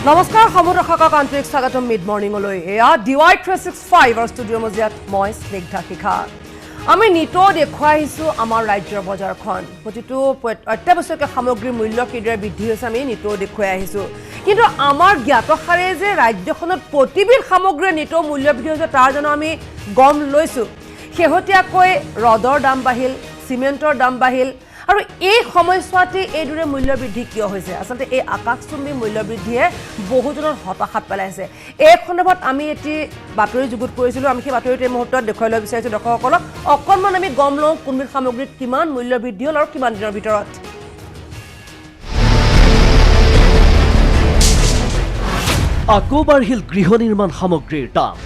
নমস্কাৰ সমদৰ্শকক আন্তৰিক স্বাগতম মিড মৰ্নিংলৈ এয়া DY 365 আৰু ষ্টুডিঅ' মজিয়াত মই স্নিগ্ধা শিখা আমি নিতো দেখুৱাই আহিছোঁ আমাৰ ৰাজ্যৰ বজাৰখন প্ৰতিটো অত্যাৱশ্যকীয় সামগ্ৰীৰ মূল্য কিদৰে বৃদ্ধি হৈছে আমি নিতো দেখুৱাই আহিছোঁ কিন্তু আমাৰ জ্ঞাতসাৰে যে ৰাজ্যখনত প্ৰতিবিধ সামগ্ৰীৰ নিতো মূল্য বৃদ্ধি হৈছে তাৰ জানো আমি গম লৈছোঁ শেহতীয়াকৈ ৰডৰ দাম বাঢ়িল চিমেণ্টৰ দাম বাঢ়িল আৰু এই সময়ছোৱাতে এইদৰে মূল্য বৃদ্ধি কিয় হৈছে আচলতে এই আকাশচুম্বী মূল্য বৃদ্ধিয়ে বহুজনৰ হতাশাত পেলাইছে এই সন্দৰ্ভত আমি এটি বাতৰি যুগুত কৰিছিলোঁ আমি সেই বাতৰিটো এই মুহূৰ্তত দেখুৱাই লৈ বিচাৰিছোঁ দৰ্শকসকলক অকণমান আমি গম লওঁ কোনবিধ সামগ্ৰীত কিমান মূল্য বৃদ্ধি হ'ল আৰু কিমান দিনৰ ভিতৰত আকৌ বাঢ়িল গৃহ নিৰ্মাণ সামগ্ৰীৰ দাম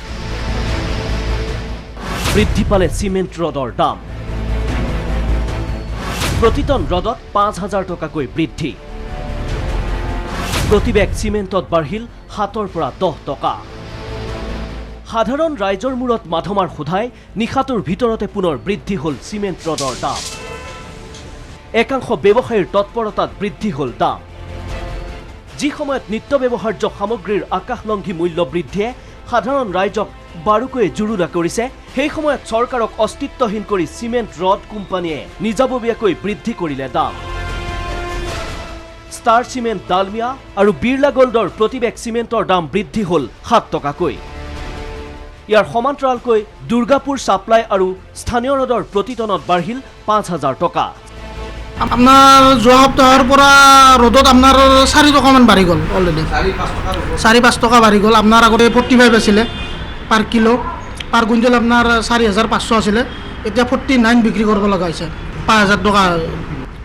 বৃদ্ধি পালে চিমেণ্ট ৰডৰ দাম প্ৰতিটন ৰডত ৫,০০০ টকাকৈ বৃদ্ধি প্ৰতি বেগ চিমেণ্টত বাঢ়িল ৭ৰ পৰা ১০ টকা সাধাৰণ ৰাইজৰ মূৰত মাধমাৰ সোধাই নিশাটোৰ ভিতৰতে পুনৰ বৃদ্ধি হ'ল চিমেণ্ট ৰডৰ দাম একাংশ ব্যৱসায়ীৰ তৎপৰতাত বৃদ্ধি হ'ল দাম যি সময়ত নিত্য ব্যৱহাৰ্য সামগ্ৰীৰ আকাশলংঘী মূল্য বৃদ্ধিয়ে সাধাৰণ ৰাইজক বাৰুকৈ জুৰুলা কৰিছে সেই সময়ত চৰকাৰক অস্তিত্বহীন কৰি চিমেণ্ট ৰড কোম্পানীয়ে নিজাববীয়াকৈ বৃদ্ধি কৰিলে দাম ষ্টাৰ চিমেণ্ট ডালমিয়া আৰু বিৰলা গোল্ডৰ প্ৰতি বেগ চিমেণ্টৰ দাম বৃদ্ধি হ'ল ৭ টকাকৈ ইয়াৰ সমান্তৰালকৈ দুৰ্গাপুৰ ছাপ্লাই আৰু স্থানীয় ৰডৰ প্ৰতি টনত বাঢ়িল ৫,০০০ টকা আপনাৰ যোৱা সপ্তাহৰ পৰা ৰ'দত আপনাৰ 4 টকামান বাঢ়ি গ'ল অলৰেডি 4-5 টকা বাঢ়ি গ'ল আপনাৰ আগতে 45 আছিলে পাৰ কিলো পাৰ কুইণ্টেল আপনাৰ 4,৫০০ আছিলে এতিয়া 49 বিক্ৰী কৰিব লগা হৈছে ৫,০০০ টকা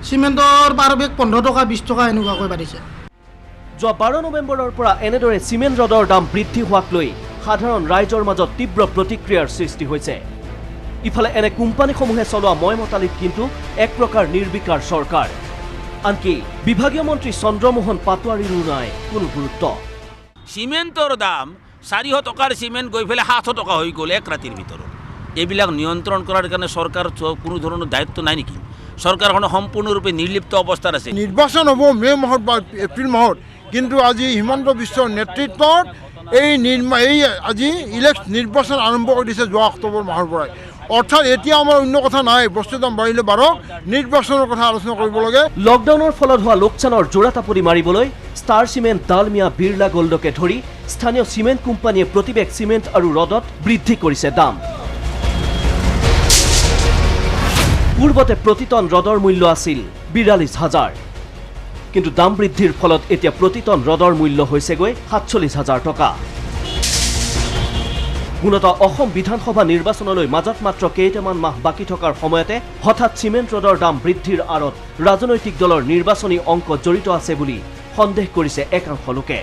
চিমেণ্টৰ পাৰ বেগ 15 টকা 20 টকা এনেকুৱাকৈ বাঢ়িছে যোৱা 12 নৱেম্বৰৰ পৰা এনেদৰে চিমেণ্ট ৰডৰ দাম বৃদ্ধি হোৱাক লৈ সাধাৰণ ৰাইজৰ মাজত তীব্ৰ প্ৰতিক্ৰিয়াৰ সৃষ্টি হৈছে ইফালে এনে কোম্পানীসমূহে চলোৱা ময়মতালিত কিন্তু এক প্ৰকাৰ নিৰ্বিকাৰ চৰকাৰ আনকি বিভাগীয় মন্ত্ৰী চন্দ্ৰমোহন পাটোৱাৰীৰো নাই কোনো গুৰুত্ব চিমেণ্টৰ দাম 400 টকাৰ চিমেণ্ট গৈ পেলাই 700 টকা হৈ গ'ল এক ৰাতিৰ ভিতৰত এইবিলাক নিয়ন্ত্ৰণ কৰাৰ কাৰণে চৰকাৰ কোনো ধৰণৰ দায়িত্ব নাই নেকি চৰকাৰখন সম্পূৰ্ণৰূপে নিৰ্লিপ্ত অৱস্থাত আছে নিৰ্বাচন হ'ব মে মাহত বা এপ্ৰিল মাহত কিন্তু আজি হিমন্ত বিশ্বৰ নেতৃত্বত এই আজি নিৰ্বাচন আৰম্ভ কৰি দিছে যোৱা অক্টোবৰ মাহৰ পৰাই অৰ্থাৎ এতিয়া আমাৰ অন্য কথা নাই বস্তুৰ দাম বাঢ়িলে বাঢ়ক নিৰ্বাচনৰ কথা আলোচনা কৰিব লাগে লকডাউনৰ ফলত হোৱা লোকচানৰ জোৰাতাপৰি মাৰিবলৈ ষ্টাৰ চিমেণ্ট ডালমিয়া বিৰলা গোল্ডকে ধৰি স্থানীয় চিমেণ্ট কোম্পানীয়ে প্ৰতি বেগ চিমেণ্ট আৰু ৰডত বৃদ্ধি কৰিছে দাম পূৰ্বতে প্ৰতি টন ৰডৰ মূল্য আছিল ৪২,০০০ কিন্তু দাম বৃদ্ধিৰ ফলত এতিয়া প্ৰতি টন ৰডৰ মূল্য হৈছেগৈ ৪৭,০০০ টকা মূলত অসম বিধানসভা নিৰ্বাচনলৈ মাজত মাত্ৰ কেইটামান মাহ বাকী থকাৰ সময়তে হঠাৎ চিমেণ্ট ৰডৰ দাম বৃদ্ধিৰ আঁৰত ৰাজনৈতিক দলৰ নিৰ্বাচনী অংক জড়িত আছে বুলি সন্দেহ কৰিছে একাংশ লোকে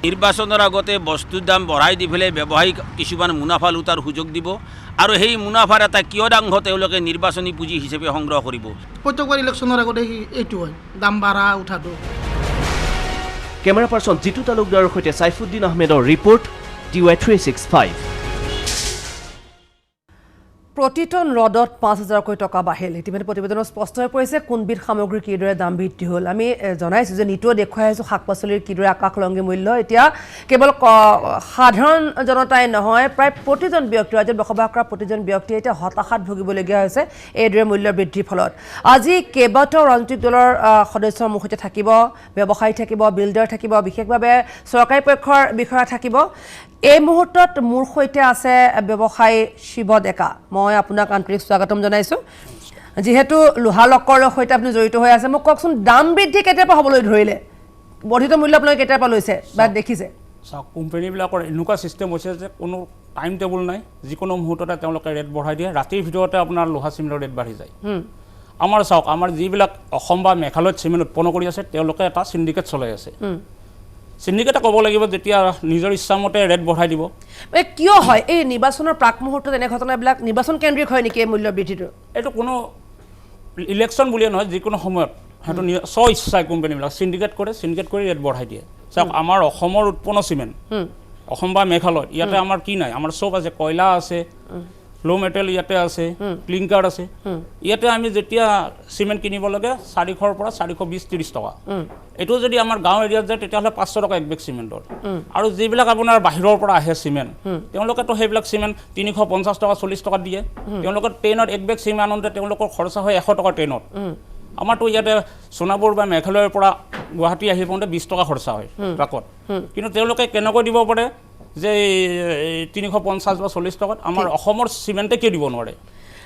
নিৰ্বাচনৰ আগতে বস্তুৰ দাম বঢ়াই দি পেলাই ব্যৱসায়িক কিছুমান মুনাফা লুটাৰ সুযোগ দিব আৰু সেই মুনাফাৰ এটা কিয়দাংশ তেওঁলোকে নিৰ্বাচনী পুঁজি হিচাপে সংগ্ৰহ কৰিব প্ৰত্যেকবাৰ ইলেকশ্যনৰ আগতে এইটো হয় দাম বাঢ়া উঠাটো কেমেৰা পাৰ্চন জিতু তালুকদাৰৰ সৈতে সাইফুদ্দিন আহমেদৰ ৰিপৰ্ট DY 365 প্ৰতিটন ৰডত ৫,০০০ টকা বাঢ়িল ইতিমধ্যে প্ৰতিবেদনত স্পষ্ট হৈ পৰিছে কোনবিধ সামগ্ৰীৰ কিদৰে দাম বৃদ্ধি হ'ল আমি জনাইছোঁ যে নিতো দেখুৱাই আহিছোঁ শাক পাচলিৰ কিদৰে আকাশলংঘী মূল্য এতিয়া কেৱল সাধাৰণ জনতাই নহয় প্ৰায় প্ৰতিজন ব্যক্তি ৰাজ্যত বসবাস কৰা প্ৰতিজন ব্যক্তিয়ে এতিয়া হতাশাত ভুগিবলগীয়া হৈছে এইদৰে মূল্য বৃদ্ধিৰ ফলত আজি কেইবাটাও ৰাজনৈতিক দলৰ সদস্যৰ মোৰ সৈতে থাকিব ব্যৱসায়ী থাকিব বিল্ডাৰ থাকিব বিশেষভাৱে চৰকাৰী পক্ষৰ বিষয়া থাকিব এই মুহূৰ্তত মোৰ সৈতে আছে ব্যৱসায়ী শিৱ ডেকা মই আপোনাক আন্তৰিক স্বাগতম জনাইছোঁ যেহেতু লোহা লকৰৰ সৈতে আপুনি জড়িত হৈ আছে মোক কওকচোন দাম বৃদ্ধি কেতিয়াৰ পৰা হ'বলৈ ধৰিলে বৰ্ধিত মূল্য আপোনালোকে কেতিয়াৰ পৰা লৈছে বা দেখিছে চাওক কোম্পানীবিলাকৰ এনেকুৱা ছিষ্টেম হৈছে যে কোনো টাইম টেবুল নাই যিকোনো মুহূৰ্ততে তেওঁলোকে ৰেট বঢ়াই দিয়ে ৰাতিৰ ভিতৰতে আপোনাৰ লোহা চিমেণ্টৰ ৰেট বাঢ়ি যায় আমাৰ চাওক আমাৰ যিবিলাক অসম বা মেঘালয়ত চিমেণ্ট উৎপন্ন কৰি আছে তেওঁলোকে এটা চিণ্ডিকেট চলাই আছে চিণ্ডিকেটে ক'ব লাগিব যেতিয়া নিজৰ ইচ্ছামতে ৰেট বঢ়াই দিব কিয় হয় এই নিৰ্বাচনৰ প্ৰাক মুহূৰ্তত এনে ঘটনাবিলাক নিৰ্বাচন কেন্দ্ৰিক হয় নেকি এই মূল্য বৃদ্ধিটো এইটো কোনো ইলেকশ্যন বুলিয়ে নহয় যিকোনো সময়ত সেইটো স্ব ইচ্ছাই কোম্পানীবিলাক চিণ্ডিকেট কৰি ৰেট বঢ়াই দিয়ে চাওক আমাৰ অসমৰ উৎপন্ন চিমেণ্ট অসম বা মেঘালয় ইয়াতে আমাৰ কি নাই আমাৰ চব আছে কয়লা আছে লো মেটেল ইয়াতে আছে, ক্লিংকাৰ আছে। ইয়াতে আমি যেতিয়া চিমেণ্ট কিনিব লাগে 400ৰ পৰা 420-30 টকা। এইটো যদি আমাৰ গাঁও এৰিয়াত যায় তেতিয়াহ'লে 500 টকা এক বেগ চিমেণ্টৰ। আৰু যিবিলাক আপোনাৰ বাহিৰৰ পৰা আহে চিমেণ্ট, তেওঁলোকেতো সেইবিলাক চিমেণ্ট 350 টকা 40 টকাত দিয়ে। তেওঁলোকৰ ট্ৰেইনত এক বেগ চিমেণ্ট আনোতে তেওঁলোকৰ খৰচা হয় 100 টকা ট্ৰেইনত। আমাৰতো ইয়াতে সোণাপুৰ বা মেঘালয়ৰ পৰা গুৱাহাটী আহি পাওঁতে 20 টকা খৰচা হয় ট্ৰাকত। কিন্তু তেওঁলোকে কেনেকৈ দিব পাৰে যে 350 বা 40 টকাত আমাৰ অসমৰ চিমেণ্টে কিয় দিব নোৱাৰে?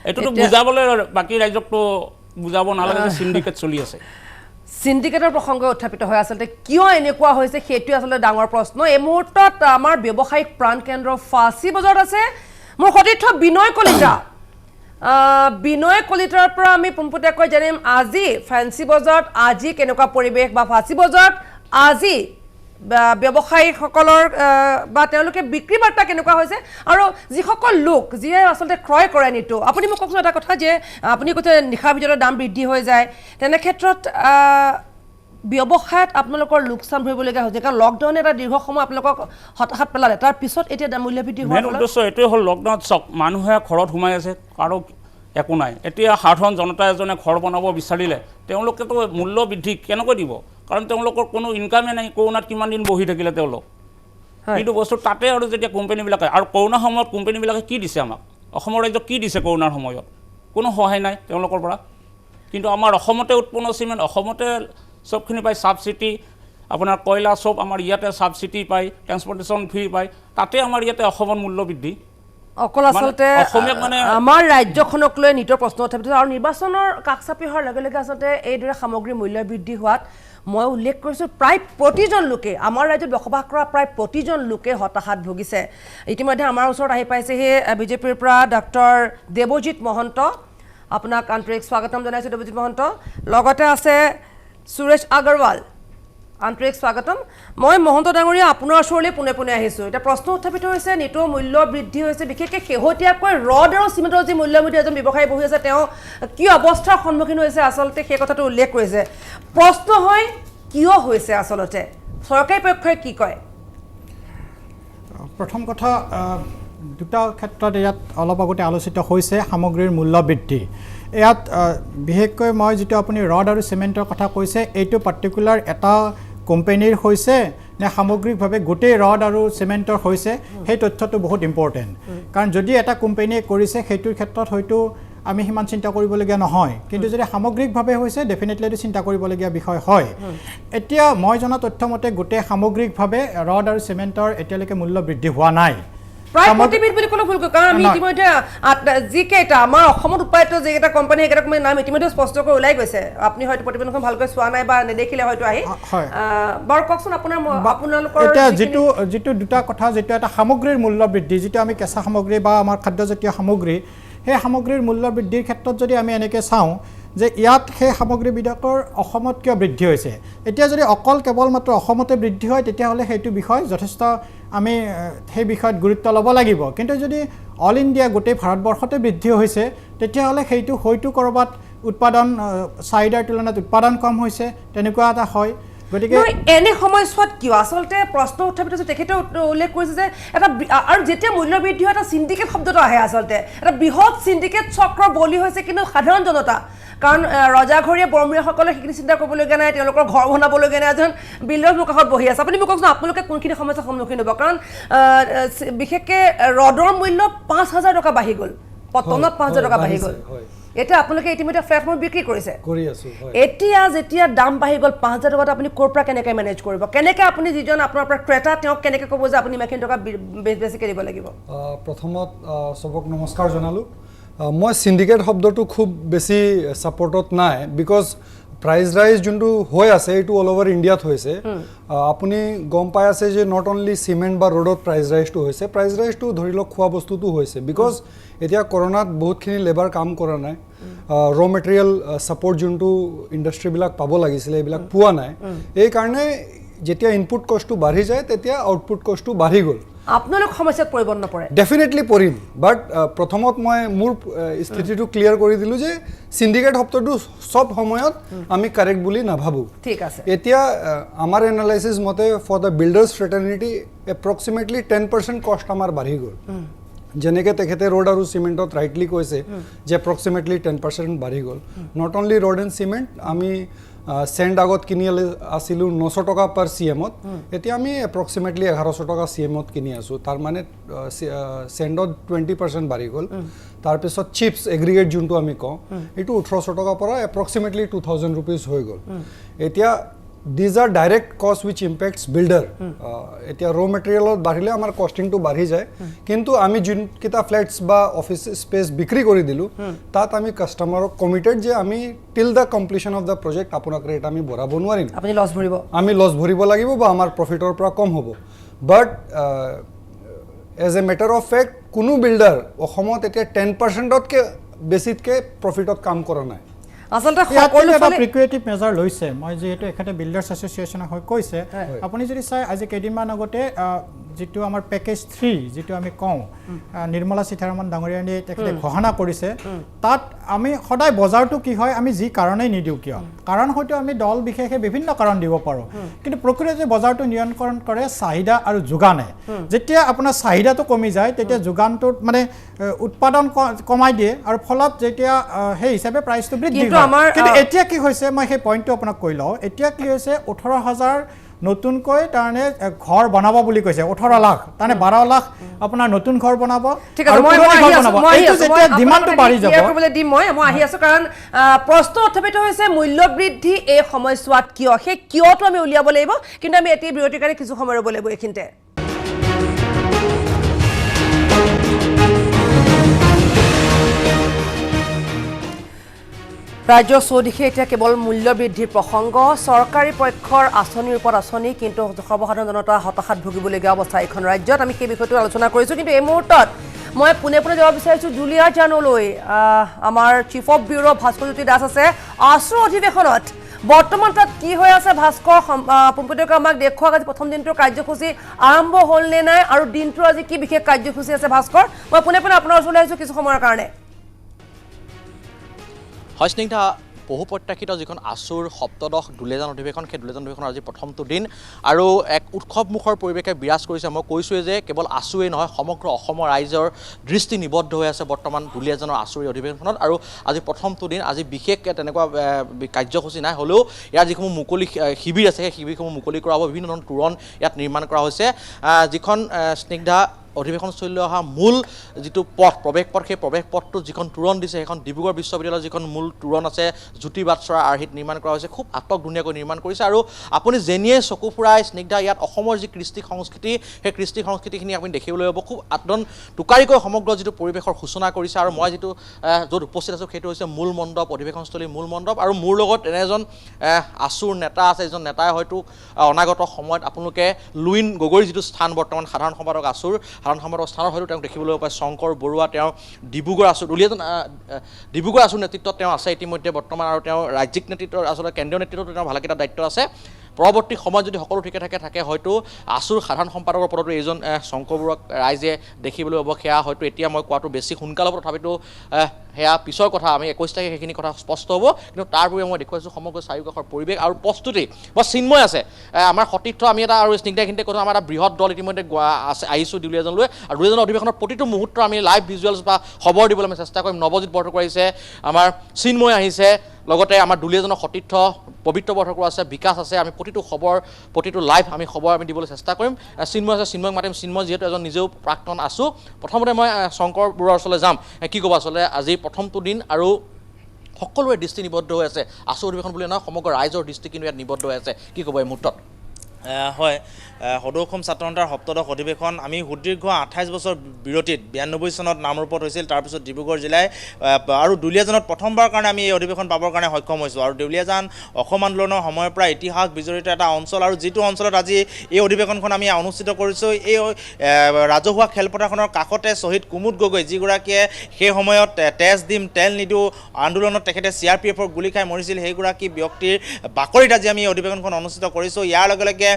এইটোতো বুজাবলৈ বাকী ৰাজ্যকতো বুজাব নালাগে যে চিণ্ডিকেট চলি আছে। সিন্ডিকেটৰ প্ৰসংগ উত্থাপিত হয় আচলতে কিয় এনেকুৱা হৈছে সেইটোৱে আচলতে ডাঙৰ প্ৰশ্ন। এই মুহূৰ্তত আমাৰ ব্যৱসায়িক প্ৰাণকেন্দ্ৰ ফাঁচী বজাৰত আছে মোৰ সতীৰ্থ বিনয় কলিতা। বিনয় কলিতাৰ পৰা আমি পোনপটীয়াকৈ জানিম আজি ফেঞ্চি বজাৰত আজি কেনেকুৱা পৰিৱেশ বা ফাঁচী বজাৰত আজি ব্যৱসায়ীসকলৰ বা তেওঁলোকে বিক্ৰী বাৰ্তা কেনেকুৱা হৈছে আৰু যিসকল লোক যিয়ে আচলতে ক্ৰয় কৰে নিতো। আপুনি মোক কওকচোন এটা কথা যে আপুনি কৈছে নিশাৰ ভিতৰত দাম বৃদ্ধি হৈ যায়, তেনে ক্ষেত্ৰত ব্যৱসায়ত আপোনালোকৰ লোকচান ভৰিবলগীয়া হৈছে কাৰণ লকডাউনে এটা দীৰ্ঘ সময় আপোনালোকক হতাশাত পেলালে, তাৰ পিছত এতিয়া মূল্য বৃদ্ধি হোৱাৰ মেইন উদ্দেশ্য এইটোৱে হ'ল লকডাউনত চাওক মানুহে ঘৰত সোমাই আছে, কাৰো একো নাই। এতিয়া সাধাৰণ জনতা এজনে ঘৰ বনাব বিচাৰিলে তেওঁলোকেতো মূল্য বৃদ্ধি কেনেকৈ দিব? কাৰণ তেওঁলোকৰ কোনো ইনকামে নাই। কৰোণাত কিমান দিন বহি থাকিলে তেওঁলোক, কিন্তু বস্তু তাতে আৰু যেতিয়া কোম্পানীবিলাকে আৰু কৰোণাৰ সময়ত কোম্পানীবিলাকে কি দিছে আমাক, অসমৰ ৰাজ্যক কি দিছে কৰোণাৰ সময়ত? কোনো সহায় নাই তেওঁলোকৰ পৰা। কিন্তু আমাৰ অসমতে উৎপন্ন চিমেণ্ট, অসমতে চবখিনি পায়, ছাবচিডি আপোনাৰ কয়লা চব আমাৰ ইয়াতে ছাবচিডি পায়, ট্ৰেন্সপৰ্টেশ্যন ফ্ৰী পায়, তাতে আমাৰ ইয়াতে অসমৰ মূল্য বৃদ্ধি। অকল আচলতে আমাৰ ৰাজ্যখনক লৈ নিতৰ প্ৰশ্ন উত্থাপিত আৰু নিৰ্বাচনৰ কাষ চাপি হোৱাৰ লগে লগে আচলতে এইদৰে সামগ্ৰীৰ মূল্য বৃদ্ধি হোৱাত মই উল্লেখ কৰিছোঁ প্ৰায় প্ৰতিজন লোকে আমাৰ ৰাজ্যত বসবাস কৰা প্ৰায় প্ৰতিজন লোকে হতাশাত ভুগিছে। ইতিমধ্যে আমাৰ ওচৰত আহি পাইছেহি বিজেপিৰ পৰা ডক্টৰ দেৱজিৎ মহন্ত। আপোনাক আন্তৰিক স্বাগতম জনাইছোঁ দেৱজিৎ মহন্ত। লগতে আছে সুৰেশ আগৰৱাল, আন্তৰিক স্বাগতম। মই মহন্ত ডাঙৰীয়া আপোনাৰ ওচৰলৈ পোনে পোনে আহিছোঁ। এতিয়া প্ৰশ্ন উত্থাপিত হৈছে নিতৌ মূল্য বৃদ্ধি হৈছে, বিশেষকৈ শেহতীয়াকৈ ৰড আৰু চিমেণ্টৰ যি মূল্য বৃদ্ধি এজন ব্যৱসায়ী বহি আছে তেওঁ কি অৱস্থাৰ সন্মুখীন হৈছে আচলতে সেই কথাটো উল্লেখ কৰিছে। প্ৰশ্ন হয় কিয় হৈছে আচলতে, চৰকাৰী পক্ষই কি কয়? প্ৰথম কথা দুটা ক্ষেত্ৰত ইয়াত অলপ আগতে আলোচিত হৈছে সামগ্ৰীৰ মূল্য বৃদ্ধি। ইয়াত বিশেষকৈ মই যিটো আপুনি ৰড আৰু চিমেণ্টৰ কথা কৈছে এইটো পাৰ্টিকুলাৰ এটা কোম্পানীৰ হৈছে নে সামগ্ৰিকভাৱে গোটেই ৰড আৰু চিমেণ্টৰ হৈছে, সেই তথ্যটো বহুত ইম্পৰ্টেণ্ট। কাৰণ যদি এটা কোম্পানীয়ে কৰিছে সেইটোৰ ক্ষেত্ৰত হয়তো আমি সিমান চিন্তা কৰিবলগীয়া নহয়, কিন্তু যদি সামগ্ৰিকভাৱে হৈছে ডেফিনেটলি এইটো চিন্তা কৰিবলগীয়া বিষয় হয়। এতিয়া মই জনা তথ্যমতে গোটেই সামগ্ৰিকভাৱে ৰড আৰু চিমেণ্টৰ এতিয়ালৈকে মূল্য বৃদ্ধি হোৱা নাই। প্ৰায় প্ৰতিবিধ বুলি ক'লে ভুল, কাৰণ আমি ইতিমধ্যে যিকেইটা আমাৰ অসমত উৎপাদিত যিকেইটা কোম্পানী সেইকেইটা কোম্পানীৰ নাম ইতিমধ্যে স্পষ্টকৈ ওলাই গৈছে। আপুনি হয়তো প্ৰতিবেদনখন ভালকৈ চোৱা নাই বা নেদেখিলে হয়তো আহি বাৰু কওকচোন আপোনালোকৰ এতিয়া যিটো দুটা কথা, যিটো এটা সামগ্ৰীৰ মূল্য বৃদ্ধি, যিটো আমি কেঁচা সামগ্ৰী বা আমাৰ খাদ্যজাতীয় সামগ্ৰী, সেই সামগ্ৰীৰ মূল্য বৃদ্ধিৰ ক্ষেত্ৰত যদি আমি এনেকৈ চাওঁ যে ইয়াত সেই সামগ্ৰীবিলাকৰ অসমত কিয় বৃদ্ধি হৈছে, এতিয়া যদি অকল কেৱল মাত্ৰ অসমতে বৃদ্ধি হয় তেতিয়াহ'লে সেইটো বিষয় যথেষ্ট আমি সেই বিষয়ত গুৰুত্ব ল'ব লাগিব। কিন্তু যদি অল ইণ্ডিয়া গোটেই ভাৰতবৰ্ষতে বৃদ্ধি হৈছে তেতিয়াহ'লে সেইটো হয়তো ক'ৰবাত উৎপাদন চাহিদাৰ তুলনাত উৎপাদন কম হৈছে, তেনেকুৱা এটা হয়। গতিকে এনে সময়ছোৱাত কিয় আচলতে প্ৰশ্ন উত্থাপিত হৈছে, তেখেতে উল্লেখ কৰিছে যে এটা আৰু যেতিয়া মূল্য বৃদ্ধি হয় এটা চিণ্ডিকেট শব্দটো আহে, আচলতে এটা বৃহৎ চিণ্ডিকেট চক্ৰ বলি হৈছে কিন্তু সাধাৰণ জনতা। কাৰণ ৰজাঘৰীয়া বৰমূৰীয়াসকলে সেইখিনি চিন্তা কৰিবলগীয়া নাই, তেওঁলোকৰ ঘৰ বনাবলগীয়া নাই, এজন বিল্ডাৰ মোৰ কাষত বহি আছে। আপুনি মোক কওকচোন আপোনালোকে কোনখিনি সমস্যাৰ সন্মুখীন হ'ব? কাৰণ বিশেষকৈ ৰডৰ মূল্য 5,000 টকা বাঢ়ি গ'ল, পটনত 5,000 টকা বাঢ়ি গ'ল। এতিয়া আপোনালোকে ইতিমধ্যে ফ্লেটসমূহ বিক্ৰী কৰিছে, এতিয়া যেতিয়া দাম বাঢ়ি গ'ল 5,000 টকাত আপুনি ক'ৰ পৰা কেনেকৈ মেনেজ কৰিব? কেনেকৈ আপুনি যিজন আপোনাৰ পৰা ক্ৰেতা তেওঁক কেনেকৈ ক'ব যে আপুনি ইমানখিনি টকা বেছিকৈ দিব লাগিব? প্ৰথমত চবক নমস্কাৰ জনালোঁ। মই চিণ্ডিকেট শব্দটো খুব বেছি ছাপৰ্টত নাই, বিকজ প্ৰাইজ ৰাইজ যোনটো হৈ আছে এইটো অল অভাৰ ইণ্ডিয়াত হৈছে। আপুনি গম পাই আছে যে নট অনলি চিমেণ্ট বা ৰ'ডত প্ৰাইজ ৰাইজটো হৈছে, প্ৰাইজ ৰাইজটো ধৰি লওক খোৱা বস্তুটো হৈছে, বিকজ এতিয়া কৰোণাত বহুতখিনি লেবাৰ কাম কৰা নাই, ৰ' মেটেৰিয়েল ছাপৰ্ট যোনটো ইণ্ডাষ্ট্ৰীবিলাক পাব লাগিছিলে এইবিলাক পোৱা নাই। এইকাৰণে যেতিয়া ইনপুট কষ্টটো বাঢ়ি যায় তেতিয়া আউটপুট কষ্টটো বাঢ়ি গ'ল। আপোনালোক সমস্যাত পৰিব নপৰে? ডেফিনেটলি পৰিম, বাট প্ৰথমত মই মোৰ স্থিতিটো ক্লিয়াৰ কৰি দিলোঁ যে চিণ্ডিকেট শব্দটো চব সময়ত আমি কাৰেক্ট বুলি নাভাবোঁ। ঠিক আছে। এতিয়া আমাৰ এনালাইচিছ মতে ফৰ দ্য বিল্ডাৰ্ছ ফ্ৰেটাৰ্নিটি এপ্ৰক্সিমেটলি 10% কষ্ট আমাৰ বাঢ়ি গ'ল। যেনেকৈ তেখেতে ৰোড আৰু চিমেণ্টত ৰাইটলি কৈছে যে এপ্ৰক্সিমেটলি 10% বাঢ়ি গ'ল not only road and cement আমি চেণ্ড আগত কিনি আছিলোঁ 900 টকা পাৰ CM-ত এতিয়া আমি এপ্ৰক্সিমেটলি 1100 টকা CM-ত কিনি আছোঁ তাৰ মানে চেণ্ডত 20% বাঢ়ি গ'ল তাৰপিছত চিপছ এগ্ৰিগেট যোনটো আমি কওঁ এইটো 1800 টকাৰ পৰা এপ্ৰক্সিমেটলি 2000 rupees হৈ গ'ল এতিয়া these are direct cost which impacts builder এতিয়া ৰ মেটেৰিয়েলত বাঢ়িলে আমাৰ কষ্টিংটো বাঢ়ি যায় কিন্তু আমি যোনকেইটা ফ্লেটছ বা অফিচ স্পেচ বিক্ৰী কৰি দিলোঁ তাত আমি কাষ্টমাৰক কমিটেড যে আমি টিল the completion of the project আপোনাক ৰেট আমি বঢ়াব নোৱাৰিম আপুনি লছ ভৰিব আমি লছ ভৰিব লাগিব বা আমাৰ প্ৰফিটৰ পৰা কম হ'ব but as a matter of fact কোনো বিল্ডাৰ অসমত এতিয়া 10%তকৈ বেছিতকৈ প্ৰফিটত কাম কৰা নাই আচলতে সকলো এটা প্ৰিকুৱেটিভ মেজাৰ লৈছে মই যিহেতু এখেতে বিল্ডাৰ্ছ এছ'চিয়েশ্যনক হৈ কৈছে আপুনি যদি চাই আজি কেইদিনমান আগতে যিটো আমাৰ পেকেজ 3 যিটো আমি কওঁ নিৰ্মলা সীতাৰমণ ডাঙৰীয়ানীয়ে তেখেতে ঘোষণা কৰিছে তাত আমি সদায় বজাৰটো কি হয় আমি যি কাৰণেই নিদিওঁ কিয় কাৰণ হয়তো আমি দল বিশেষে বিভিন্ন কাৰণ দিব পাৰোঁ কিন্তু প্ৰকৃততে বজাৰটো নিয়ন্ত্ৰণ কৰে চাহিদা আৰু যোগানে যেতিয়া আপোনাৰ চাহিদাটো কমি যায় তেতিয়া যোগানটো মানে উৎপাদন কমাই দিয়ে আৰু ফলত যেতিয়া সেই হিচাপে প্ৰাইচটো বৃদ্ধি হয় কিন্তু এতিয়া কি হৈছে মই সেই পইণ্টটো আপোনাক কৈ লওঁ এতিয়া কি হৈছে 18,000 নতুনকৈ তাৰমানে ঘৰ বনাব বুলি কৈছে 18 লাখ তাৰমানে 12 লাখ আপোনাৰ নতুন ঘৰ বনাব আৰু এইটো যেতিয়া ডিমাণ্ডটো বাঢ়ি যাব কৰিবলৈ দিম মই আহি আছোঁ কাৰণ প্ৰশ্ন উত্থাপিত হৈছে মূল্য বৃদ্ধি এই সময়ছোৱাত কিয় সেই কিয়টো আমি উলিয়াব লাগিব কিন্তু আমি এটি বিৰতিকাৰী কিছু সময় ৰ'ব লাগিব এইখিনিতে ৰাজ্যৰ চৌদিশে এতিয়া কেৱল মূল্য বৃদ্ধিৰ প্ৰসংগ চৰকাৰী পক্ষৰ আঁচনিৰ ওপৰত আঁচনি কিন্তু সৰ্বসাধাৰণ জনতা হতাশাত ভুগিবলগীয়া অৱস্থা এখন ৰাজ্যত আমি সেই বিষয়টো আলোচনা কৰিছোঁ কিন্তু এই মুহূৰ্তত মই পোনে যাব বিচাৰিছোঁ দুলীয়াজানলৈ আমাৰ chief of bureau' Bhaskarjyoti Das আছে আছুৰ অধিৱেশনত বৰ্তমান তাত কি হৈ আছে ভাস্কৰ পোনপটীয়াকৈ আমাক দেখুৱাওক আজি প্ৰথম দিনটোৰ কাৰ্যসূচী আৰম্ভ হ'ল নে নাই আৰু দিনটোৰ আজি কি বিশেষ কাৰ্যসূচী আছে ভাস্কৰ মই পোনে আপোনাৰ ওচৰলৈ আহিছোঁ কিছু সময়ৰ কাৰণে হয় স্নিগ্ধা বহু প্ৰত্যাশিত যিখন আছুৰ সপ্তদশ দুলীয়াজান অধিৱেশন সেই দুলীয়াজান অধিৱেশনৰ আজি প্ৰথমটো দিন আৰু এক উৎসৱমুখৰ পৰিৱেশে বিৰাজ কৰিছে মই কৈছোঁৱে যে কেৱল আছুৱেই নহয় সমগ্ৰ অসমৰ ৰাইজৰ দৃষ্টি নিবদ্ধ হৈ আছে বৰ্তমান দুলীয়াজানৰ আছুৰ অধিৱেশনত আৰু আজি প্ৰথমটো দিন আজি বিশেষ তেনেকুৱা কাৰ্যসূচী নাই হ'লেও ইয়াৰ যিসমূহ মুকলি শিবিৰ আছে সেই শিবিৰসমূহ মুকলি কৰা হ'ব বিভিন্ন ধৰণৰ তোৰণ ইয়াত নিৰ্মাণ কৰা হৈছে যিখন স্নিগ্ধা অধিৱেশনস্থলীলৈ অহা মূল যিটো পথ প্ৰৱেশ পথ সেই প্ৰৱেশ পথটো যিখন তোৰণ দিছে সেইখন ডিব্ৰুগড় বিশ্ববিদ্যালয়ৰ যিখন মূল তোৰণ আছে জ্যোতি বাটচৰাৰ আৰ্হিত নিৰ্মাণ কৰা হৈছে খুব আটক ধুনীয়াকৈ নিৰ্মাণ কৰিছে আৰু আপুনি যেনিয়ে চকু ফুৰাই স্নিগ্ধা ইয়াত অসমৰ যি কৃষ্টি সংস্কৃতি সেই কৃষ্টি সংস্কৃতিখিনি আপুনি দেখিবলৈ হ'ব খুব আদন টোকাৰিকৈ সমগ্ৰ যিটো পৰিৱেশৰ সূচনা কৰিছে আৰু মই যিটো য'ত উপস্থিত আছোঁ সেইটো হৈছে মূল মণ্ডপ অধিৱেশনস্থলীৰ মূল মণ্ডপ আৰু মোৰ লগত এনে এজন আছুৰ নেতা আছে এজন নেতাই হয়তো অনাগত সময়ত আপোনালোকে লুইন গগৈৰ যিটো স্থান বৰ্তমান সাধাৰণ সম্পাদক আছুৰ সাধাৰণ সম্পাদক স্থানত হয়তো তেওঁক দেখিবলৈ পায় শংকৰ বৰুৱা তেওঁ ডিব্ৰুগড় আছু দুলীয়াজান ডিব্ৰুগড় আছুৰ নেতৃত্বত তেওঁ আছে ইতিমধ্যে বৰ্তমান আৰু তেওঁ ৰাজ্যিক নেতৃত্বৰ আচলতে কেন্দ্ৰীয় নেতৃত্বতো তেওঁ ভালেকেইটা দায়িত্ব আছে পৰৱৰ্তী সময়ত যদি সকলো ঠিকে থাকে হয়তো আছুৰ সাধাৰণ সম্পাদকৰ পদতো এইজন শংকৰ বৰুৱাক ৰাইজে দেখিবলৈ হ'ব সেয়া হয়তো এতিয়া মই কোৱাটো বেছি সোনকাল হ'ব তথাপিতো সেয়া পিছৰ কথা আমি 21 তাৰিখে সেইখিনি কথা স্পষ্ট হ'ব কিন্তু তাৰ পূৰ্বে মই দেখুৱাইছোঁ সমগ্ৰ চাৰিওকাষৰ পৰিৱেশ আৰু প্ৰস্তুতি বৰ চিন্ময় আছে আমাৰ সতীৰ্থ আমি এটা আৰু স্নিগ্ধাখিনিতে কৈছোঁ আমাৰ এটা বৃহৎ দল ইতিমধ্যে আহিছোঁ দুলীয়াজানলৈ আৰু দুলীয়াজানৰ অধিৱেশনৰ প্ৰতিটো মুহূৰ্ত আমি লাইভ ভিজুৱেলছ বা খবৰ দিবলৈ আমি চেষ্টা কৰিম নৱজিৎ বৰঠাকুৰ আহিছে আমাৰ চিন্ময় আহিছে লগতে আমাৰ দুলীয়াজানৰ সতীৰ্থ পবিত্ৰ বৰঠাকুৰ আছে বিকাশ আছে আমি প্ৰতিটো খবৰ প্ৰতিটো লাইভ আমি খবৰ আমি দিবলৈ চেষ্টা কৰিম চিন্ময় আছে চিন্ময়ক মাতিম চিন্ময় যিহেতু এজন নিজেও প্ৰাক্তন আছোঁ প্ৰথমতে মই শংকৰ বৰুৱাৰ ওচৰলৈ যাম কি ক'ব আচলতে আজি প্ৰথমটো দিন আৰু সকলোৰে দৃষ্টি নিবদ্ধ হৈ আছে আছু অধিৱেশন বুলি নহয় সমগ্ৰ ৰাইজৰ দৃষ্টি কিন্তু ইয়াত নিবদ্ধ হৈ আছে কি ক'ব এই মুহূৰ্তত হয় সদৌ অসম ছাত্ৰ সন্থাৰ সপ্তদশ অধিৱেশন আমি সুদীৰ্ঘ 28 বছৰ বিৰতিত 92 চনত নামৰূপত হৈছিল তাৰপিছত ডিব্ৰুগড় জিলাই আৰু দুলীয়াজানত প্ৰথমবাৰ কাৰণে আমি এই অধিৱেশন পাবৰ কাৰণে সক্ষম হৈছোঁ আৰু দুলীয়াজান অসম আন্দোলনৰ সময়ৰ পৰা ইতিহাস বিজড়িত এটা অঞ্চল আৰু যিটো অঞ্চলত আজি এই অধিৱেশনখন আমি অনুষ্ঠিত কৰিছোঁ এই ৰাজহুৱা খেলপথাৰখনৰ কাষতে শ্বহীদ কুমুদ গগৈ যিগৰাকীয়ে সেই সময়ত তেজ দিম তেল নিদিওঁ আন্দোলনত তেখেতে CRPFৰ গুলি খাই মৰিছিল সেইগৰাকী ব্যক্তিৰ বাকৰিত আজি আমি এই অধিৱেশনখন অনুষ্ঠিত কৰিছোঁ ইয়াৰ লগে লগে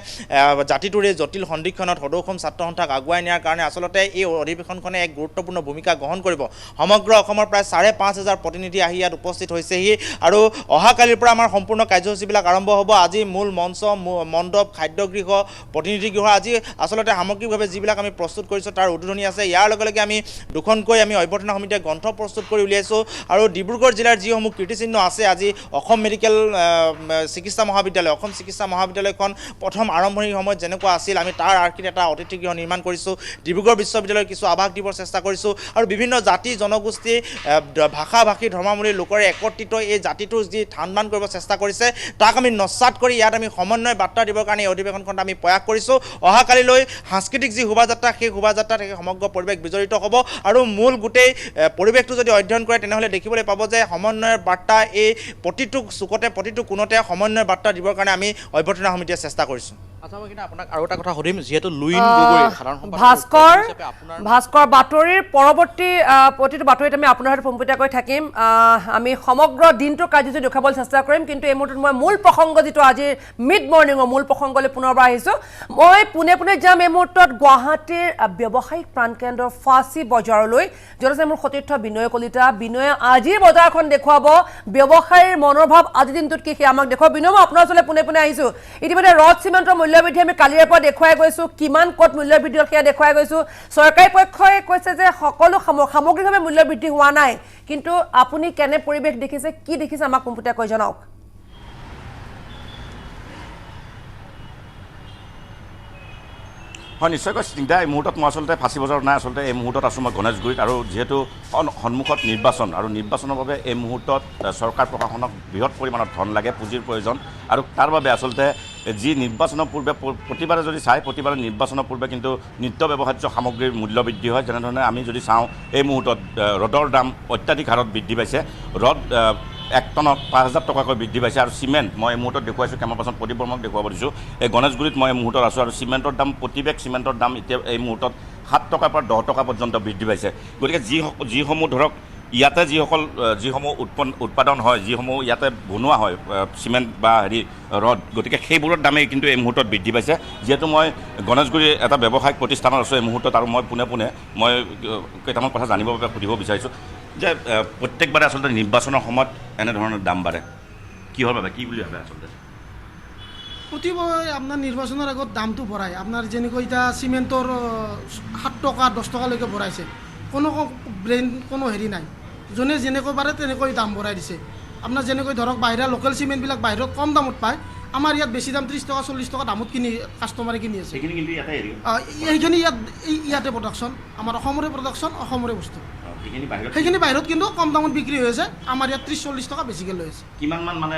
জাতিটোৰ এই জটিল সন্ধিক্ষণত সদৌ অসম ছাত্ৰ সন্থাক আগুৱাই নিয়াৰ কাৰণে আচলতে এই অধিৱেশনখনে এক গুৰুত্বপূৰ্ণ ভূমিকা গ্ৰহণ কৰিব সমগ্ৰ অসমৰ প্ৰায় 5,500 প্ৰতিনিধি আহি ইয়াত উপস্থিত হৈছেহি আৰু অহাকালিৰ পৰা আমাৰ সম্পূৰ্ণ কাৰ্যসূচীবিলাক আৰম্ভ হ'ব আজি মূল মঞ্চ মণ্ডপ খাদ্যগৃহ প্ৰতিনিধি গৃহ আজি আচলতে সামগ্ৰিকভাৱে যিবিলাক আমি প্ৰস্তুত কৰিছোঁ তাৰ উদ্বোধনী আছে ইয়াৰ লগে লগে আমি দুখনকৈ আমি অভ্যৰ্থনা সমিতিয়ে গ্ৰন্থ প্ৰস্তুত কৰি উলিয়াইছোঁ আৰু ডিব্ৰুগড় জিলাৰ যিসমূহ কীৰ্তিচিহ্ন আছে আজি অসম মেডিকেল চিকিৎসা মহাবিদ্যালয় অসম চিকিৎসা মহাবিদ্যালয়খন প্ৰথম আৰম্ভণিৰ সময়ত যেনেকুৱা আছিল আমি তাৰ আৰ্হিত এটা অতিথি গৃহ নিৰ্মাণ কৰিছোঁ ডিব্ৰুগড় বিশ্ববিদ্যালয়ৰ কিছু আৱাস দিবৰ চেষ্টা কৰিছোঁ আৰু বিভিন্ন জাতি জনগোষ্ঠী ভাষা ভাষী ধৰ্মাৱলম্বী লোকৰে একত্ৰিত এই জাতিটোৰ যি থান-বান কৰিব চেষ্টা কৰিছে তাক আমি নস্যাৎ কৰি ইয়াত আমি সমন্বয় বাৰ্তা দিবৰ কাৰণে এই অধিৱেশনখনত আমি প্ৰয়াস কৰিছোঁ অহাকালিলৈ সাংস্কৃতিক যি শোভাযাত্ৰা সেই শোভাযাত্ৰাত সমগ্ৰ পৰিৱেশ বিজড়িত হ'ব আৰু মূল গোটেই পৰিৱেশটো যদি অধ্যয়ন কৰে তেনেহ'লে দেখিবলৈ পাব যে সমন্বয়ৰ বাৰ্তা এই প্ৰতিটো চুকতে প্ৰতিটো কোণতে সমন্বয়ৰ বাৰ্তা দিবৰ কাৰণে আমি অভ্যৰ্থনা সমিতিয়ে চেষ্টা কৰিছোঁ আচ্ছা মই কিন্তু আপোনাক আৰু এটা কথা সুধিম যিহেতু লুইন গগৈ সাধাৰণ সম্পাদক ভাস্কৰ বাতৰিৰ পৰৱৰ্তী প্ৰতিটো বাতৰিত আমি আপোনাৰ সৈতে পোনপটীয়াকৈ থাকিম আমি সমগ্ৰ দিনটোৰ কাৰ্যসূচী দেখুৱাবলৈ চেষ্টা কৰিম কিন্তু এই মুহূৰ্তত মই মূল প্ৰসংগ যিটো আজিৰ মিড মৰ্ণিঙৰ মূল প্ৰসংগলৈ পুনৰবাৰ আহিছোঁ মই পোনে যাম এই মুহূৰ্তত গুৱাহাটীৰ ব্যৱসায়িক প্ৰাণকেন্দ্ৰৰ ফাঁচী বজাৰলৈ য'ত আছে মোৰ সতীৰ্থ বিনয় কলিতা বিনয়ে আজিৰ বজাৰখন দেখুৱাব ব্যৱসায়ীৰ মনোভাৱ আজিৰ দিনটোত কি আমাক দেখুৱাব বিনয় মই আপোনাৰ ওচৰলৈ পোনে আহিছোঁ ইতিমধ্যে ৰড চিমেণ্টৰ মূল্যবৃদ্ধি আমি কালিৰ পৰা দেখুৱাই গৈছোঁ কিমান ক'ত মূল্যবৃদ্ধি হ'ল সেয়া দেখুৱাই গৈছোঁ চৰকাৰী পক্ষই কৈছে যে সকলো সামগ্ৰিকভাৱে মূল্যবৃদ্ধি হোৱা নাই কিন্তু আপুনি কেনে পৰিৱেশ দেখিছে কি দেখিছে আমাক পোনপটীয়াকৈ জনাওক হয় নিশ্চয়কৈ চিন্তা এই মুহূৰ্তত মই আচলতে ফাঁচী বজাৰত নাই আচলতে এই মুহূৰ্তত আছোঁ মই গণেশগুৰিত আৰু যিহেতু সন্মুখত নিৰ্বাচন আৰু নিৰ্বাচনৰ বাবে এই মুহূৰ্তত চৰকাৰ প্ৰশাসনক বৃহৎ পৰিমাণৰ ধন লাগে পুঁজিৰ প্ৰয়োজন আৰু তাৰ বাবে আচলতে যি নিৰ্বাচনৰ পূৰ্বে প্ৰতিবাৰে যদি চাই প্ৰতিবাৰে নিৰ্বাচনৰ পূৰ্বে কিন্তু নিত্য ব্যৱহাৰ্য সামগ্ৰীৰ মূল্য বৃদ্ধি হয় যেনেধৰণে আমি যদি চাওঁ এই মুহূৰ্তত ৰডৰ দাম অত্যাধিক হাৰত বৃদ্ধি পাইছে ৰড 1 টনত 5,000 টকাকৈ বৃদ্ধি পাইছে আৰু চিমেণ্ট মই এই মুহূৰ্তত দেখুৱাইছোঁ কেমেৰা পাৰ্চন প্ৰদীপ বৰ্মক দেখুৱাব দিছোঁ এই গণেশগুৰিত মই এই মুহূৰ্তত আছোঁ আৰু চিমেণ্টৰ দাম প্ৰতি বেগ চিমেণ্টৰ দাম এতিয়া এই মুহূৰ্তত 7 টকাৰ পৰা 10 টকা পৰ্যন্ত বৃদ্ধি পাইছে গতিকে যিসমূহ ধৰক ইয়াতে যিসমূহ উৎপাদন হয় যিসমূহ ইয়াতে বনোৱা হয় চিমেণ্ট বা ৰড গতিকে সেইবোৰৰ দামেই কিন্তু এই মুহূৰ্তত বৃদ্ধি পাইছে যিহেতু মই গণেশগুৰিৰ এটা ব্যৱসায়িক প্ৰতিষ্ঠানত আছোঁ এই মুহূৰ্তত আৰু মই পোনে মই কেইটামান কথা জানিবৰ বাবে সুধিব বিচাৰিছোঁ যে প্ৰত্যেকবাৰে আচলতে নিৰ্বাচনৰ সময়ত এনেধৰণৰ দাম বাঢ়ে কিহৰ বাবে কি বুলি ভাবে আচলতে প্ৰতিবাৰে আপোনাৰ নিৰ্বাচনৰ আগত দামটো বঢ়ায় আপোনাৰ যেনেকৈ এতিয়া চিমেণ্টৰ 7 টকা 10 টকালৈকে বঢ়াইছে কোনো কোনো হেৰি নাই যোনে যেনেকৈ পাৰে তেনেকৈ দাম বঢ়াই দিছে আপোনাৰ যেনেকৈ ধৰক বাহিৰা লোকেল চিমেণ্টবিলাক বাহিৰত কম দামত পায় আমাৰ ইয়াত বেছি দাম 30 টকা 40 টকা দামত কিনি কাষ্টমাৰে কিনি আছে এইখিনি ইয়াতে প্ৰডাকশ্যন আমাৰ অসমৰে প্ৰডাকশ্যন অসমৰে বস্তু সেইখিনি বাহিৰত কিন্তু কম দামত বিক্ৰী হৈ আছে আমাৰ ইয়াত 30-40 টকা বেছিকৈ লৈ আছে কিমানমান মানে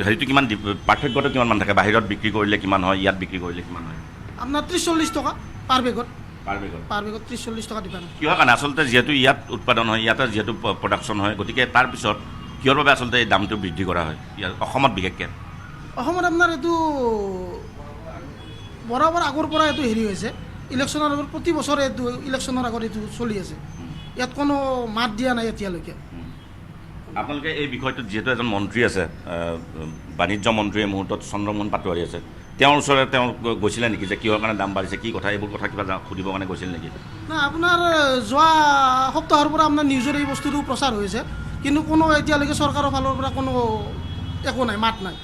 হেৰিটো কিমান পাৰ্থক্যটো কিমান মান থাকে বাহিৰত বিক্ৰী কৰিলে কিমান হয় ইয়াত বিক্ৰী কৰিলে কিমান হয় আপোনাৰ 30-40 টকা পাৰ বেগত পাৰ বেগত 30-40 টকা দিবা কিহৰ কাৰণে আচলতে যিহেতু ইয়াত উৎপাদন হয় ইয়াতে যিহেতু প্ৰডাকশ্যন হয় গতিকে তাৰপিছত কিহৰ বাবে আচলতে এই দামটো বৃদ্ধি কৰা হয় ইয়াত অসমত বিশেষকৈ অসমত আপোনাৰ এইটো বৰাবৰ আগৰ পৰা এইটো হেৰি হৈছে ইলেকশ্যনৰ আগত প্ৰতি বছৰে এইটো ইলেকশ্যনৰ আগত এইটো চলি আছে ইয়াত কোনো মাত দিয়া নাই এতিয়ালৈকে আপোনালোকে এই বিষয়টোত যিহেতু এজন মন্ত্ৰী আছে বাণিজ্য মন্ত্ৰী এই মুহূৰ্তত চন্দ্ৰমোহন পাটোৱাৰী আছে তেওঁৰ ওচৰতে তেওঁ গৈছিলে নেকি যে কিহৰ কাৰণে দাম বাঢ়িছে কি কথা এইবোৰ কথা কিবা সুধিবৰ কাৰণে গৈছিল নেকি নাই আপোনাৰ যোৱা সপ্তাহৰ পৰা আপোনাৰ নিউজৰ এই বস্তুটো প্ৰচাৰ হৈছে কিন্তু কোনো এতিয়ালৈকে চৰকাৰৰ ফালৰ পৰা কোনো একো নাই মাত নাই